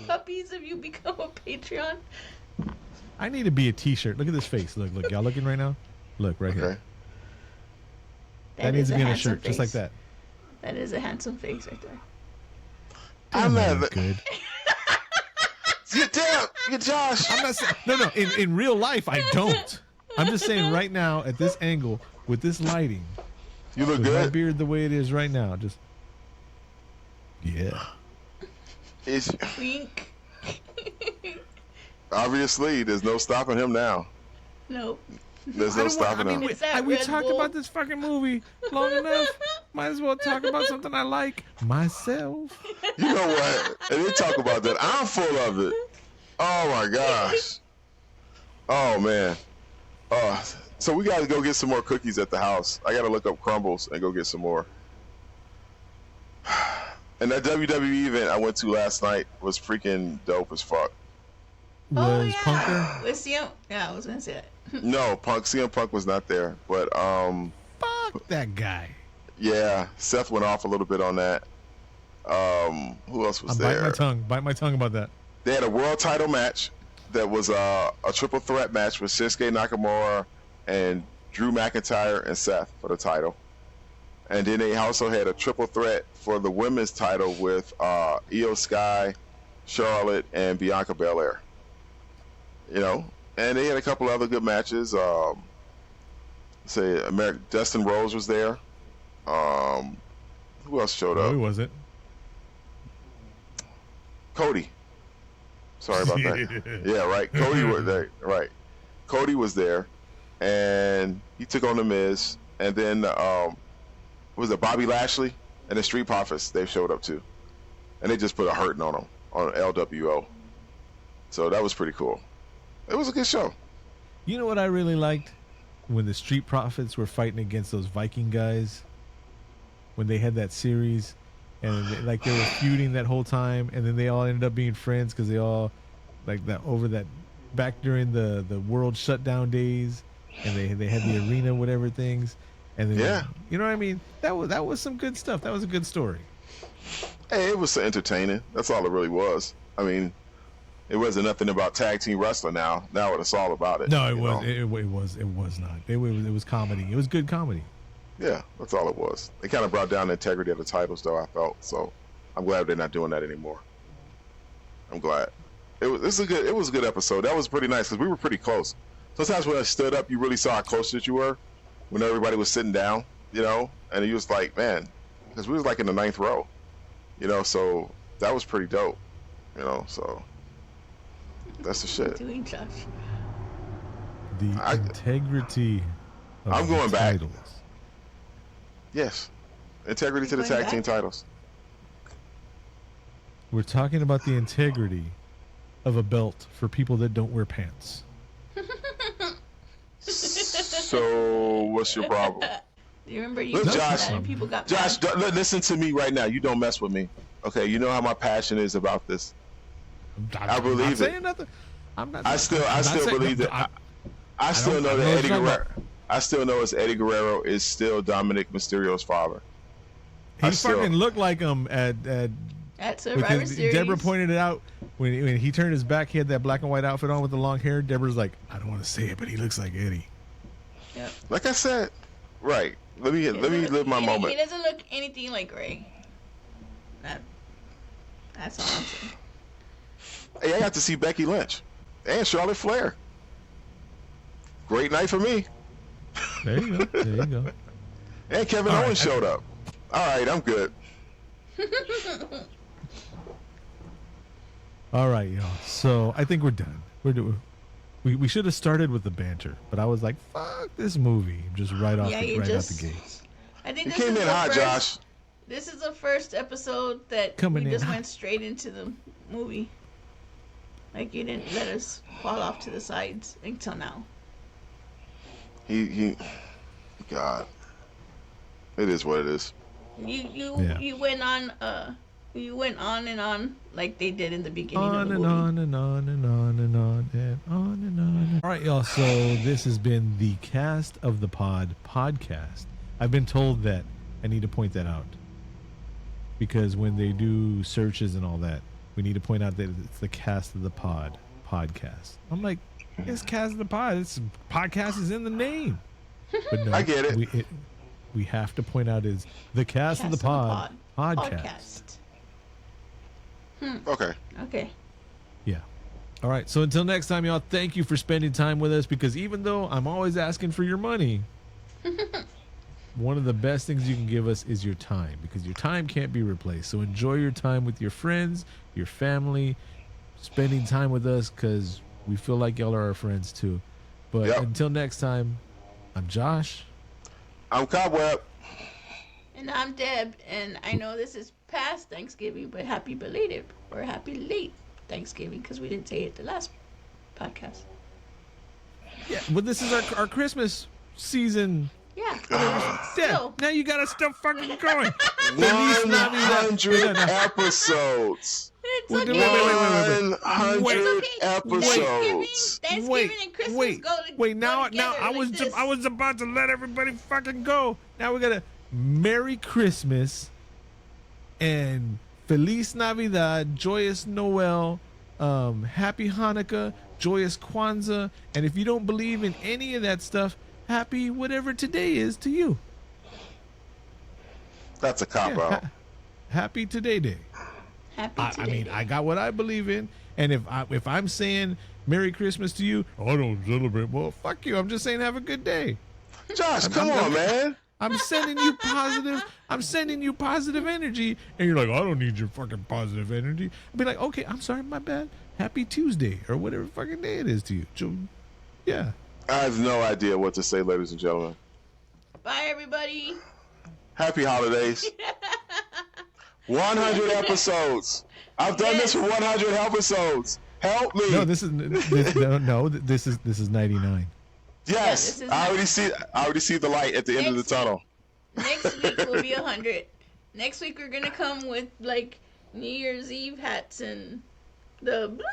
puppies if you become a Patreon. I need to be a T-shirt. Look at this face. Look, y'all looking right now? Look right here. That needs to be in a shirt, just like that. That is a handsome face right there. I'm not good. Get Josh. I'm not saying, no. In real life, I don't. I'm just saying right now at this angle with this lighting. You look with good. My beard the way it is right now, just yeah. It's Wink. obviously there's no stopping him now. Nope. There's no stopping him. We talked about this fucking movie long enough. Might as well talk about something I like myself. You know what? And they talk about that. I'm full of it. Oh my gosh. Oh man. So we got to go get some more cookies at the house. I got to look up crumbles and go get some more. And that WWE event I went to last night was freaking dope as fuck. Was Punker? Was CM? Yeah, I was gonna say that. No, CM Punk was not there, but Fuck that guy. yeah, Seth went off a little bit on that. Who else was there? Bite my tongue about that. They had a world title match that was a triple threat match with Shinsuke Nakamura and Drew McIntyre and Seth for the title. And then they also had a triple threat for the women's title with Io Sky, Charlotte, and Bianca Belair. You know, and they had a couple other good matches. Dustin Rhodes was there. Who else showed up? Who was it? Cody. Sorry about that. Yeah, right. Cody was there. Right. Cody was there, and he took on the Miz, and then was it Bobby Lashley and the Street Profits? They showed up too, and they just put a hurting on them on LWO. So that was pretty cool. It was a good show. You know what I really liked? When the Street Profits were fighting against those Viking guys, when they had that series, and they were feuding that whole time, and then they all ended up being friends because they all back during the world shutdown days, and they had the arena whatever things, and then you know what I mean. That was some good stuff. That was a good story. Hey, it was entertaining. That's all it really was. I mean, it wasn't nothing about tag team wrestling. Now it's all about it. No, it was not. It was comedy. It was good comedy. Yeah, that's all it was. They kind of brought down the integrity of the titles, though, I felt. So I'm glad they're not doing that anymore. I'm glad. It was a good episode. That was pretty nice because we were pretty close. Sometimes when I stood up, you really saw how close that you were when everybody was sitting down, you know, and you was like, man, because we was like in the 9th row, you know, so that was pretty dope, you know, so that's the shit. Doing Josh. The integrity of I'm going the back. titles. Yes. Integrity to the tag team titles. We're talking about the integrity of a belt for people that don't wear pants. So what's your problem? Do you remember you Look, posted Josh, that and people got Josh, mad? listen to me right now. You don't mess with me. Okay, you know how my passion is about this. I believe it. Saying nothing. I still believe that. I still know that Eddie Guerrero. I still know Eddie Guerrero is still Dominic Mysterio's father. He fucking looked like him at Survivor Series. Deborah pointed it out when he turned his back. He had that black and white outfit on with the long hair. Deborah's like, I don't want to say it, but he looks like Eddie. Yep. Like I said, right. Let me live my moment. He doesn't look anything like Ray. That's all I'm saying. Hey, I got to see Becky Lynch and Charlotte Flair. Great night for me. There you go. There you go. And Kevin Owens showed up. All right, I'm good. All right, y'all. So I think we're done. We should have started with the banter, but I was like, "Fuck this movie!" Just right out the gates. I think You this came is in hot, Josh. This is the first episode that we just went straight into the movie. Like you didn't let us fall off to the sides until now. God, it is what it is. You went on and on like they did in the beginning of the movie. On and on and on and on and on and on. All right, y'all. So this has been the Cast of the Pod podcast. I've been told that I need to point that out because when they do searches and all that, we need to point out that it's the Cast of the podcast. I'm like, it's Cast of the Pod. It's podcast is in the name. But no, I get it. We have to point out is the Cast of the Pod podcast. Okay. Yeah. All right. So until next time, y'all, thank you for spending time with us, because even though I'm always asking for your money, one of the best things you can give us is your time, because your time can't be replaced. So enjoy your time with your friends, your family, spending time with us, because we feel like y'all are our friends too. But until next time, I'm Josh. I'm Cobweb. And I'm Deb. And I know this is past Thanksgiving, but happy belated or happy late Thanksgiving, because we didn't say it the last podcast. Yeah, well, this is our Christmas season. Yeah. Deb, now you gotta stop fucking going. 100 episodes. It's Wait, okay. 100 episodes. episodes. Thanksgiving and Christmas go wait. Now I like was about to let everybody fucking go. Now we gotta Merry Christmas and Feliz Navidad, Joyous Noel, Happy Hanukkah, Joyous Kwanzaa, and if you don't believe in any of that stuff, happy whatever today is to you. That's a cop-out. Happy Today Day. I mean, I got what I believe in, and if I'm saying Merry Christmas to you, I don't celebrate. Well, fuck you. I'm just saying have a good day. Josh, come on, man. I'm sending you positive. I'm sending you positive energy, and you're like, I don't need your fucking positive energy. I'll be like, okay, I'm sorry, my bad. Happy Tuesday or whatever fucking day it is to you. Yeah. I have no idea what to say, ladies and gentlemen. Bye, everybody. Happy holidays. 100 episodes. I've done this for 100 episodes. Help me. No, this is 99. Yes, Yeah, I already see the light at the end of the tunnel. Next week will be 100. Next week we're gonna come with like New Year's Eve hats and the blue.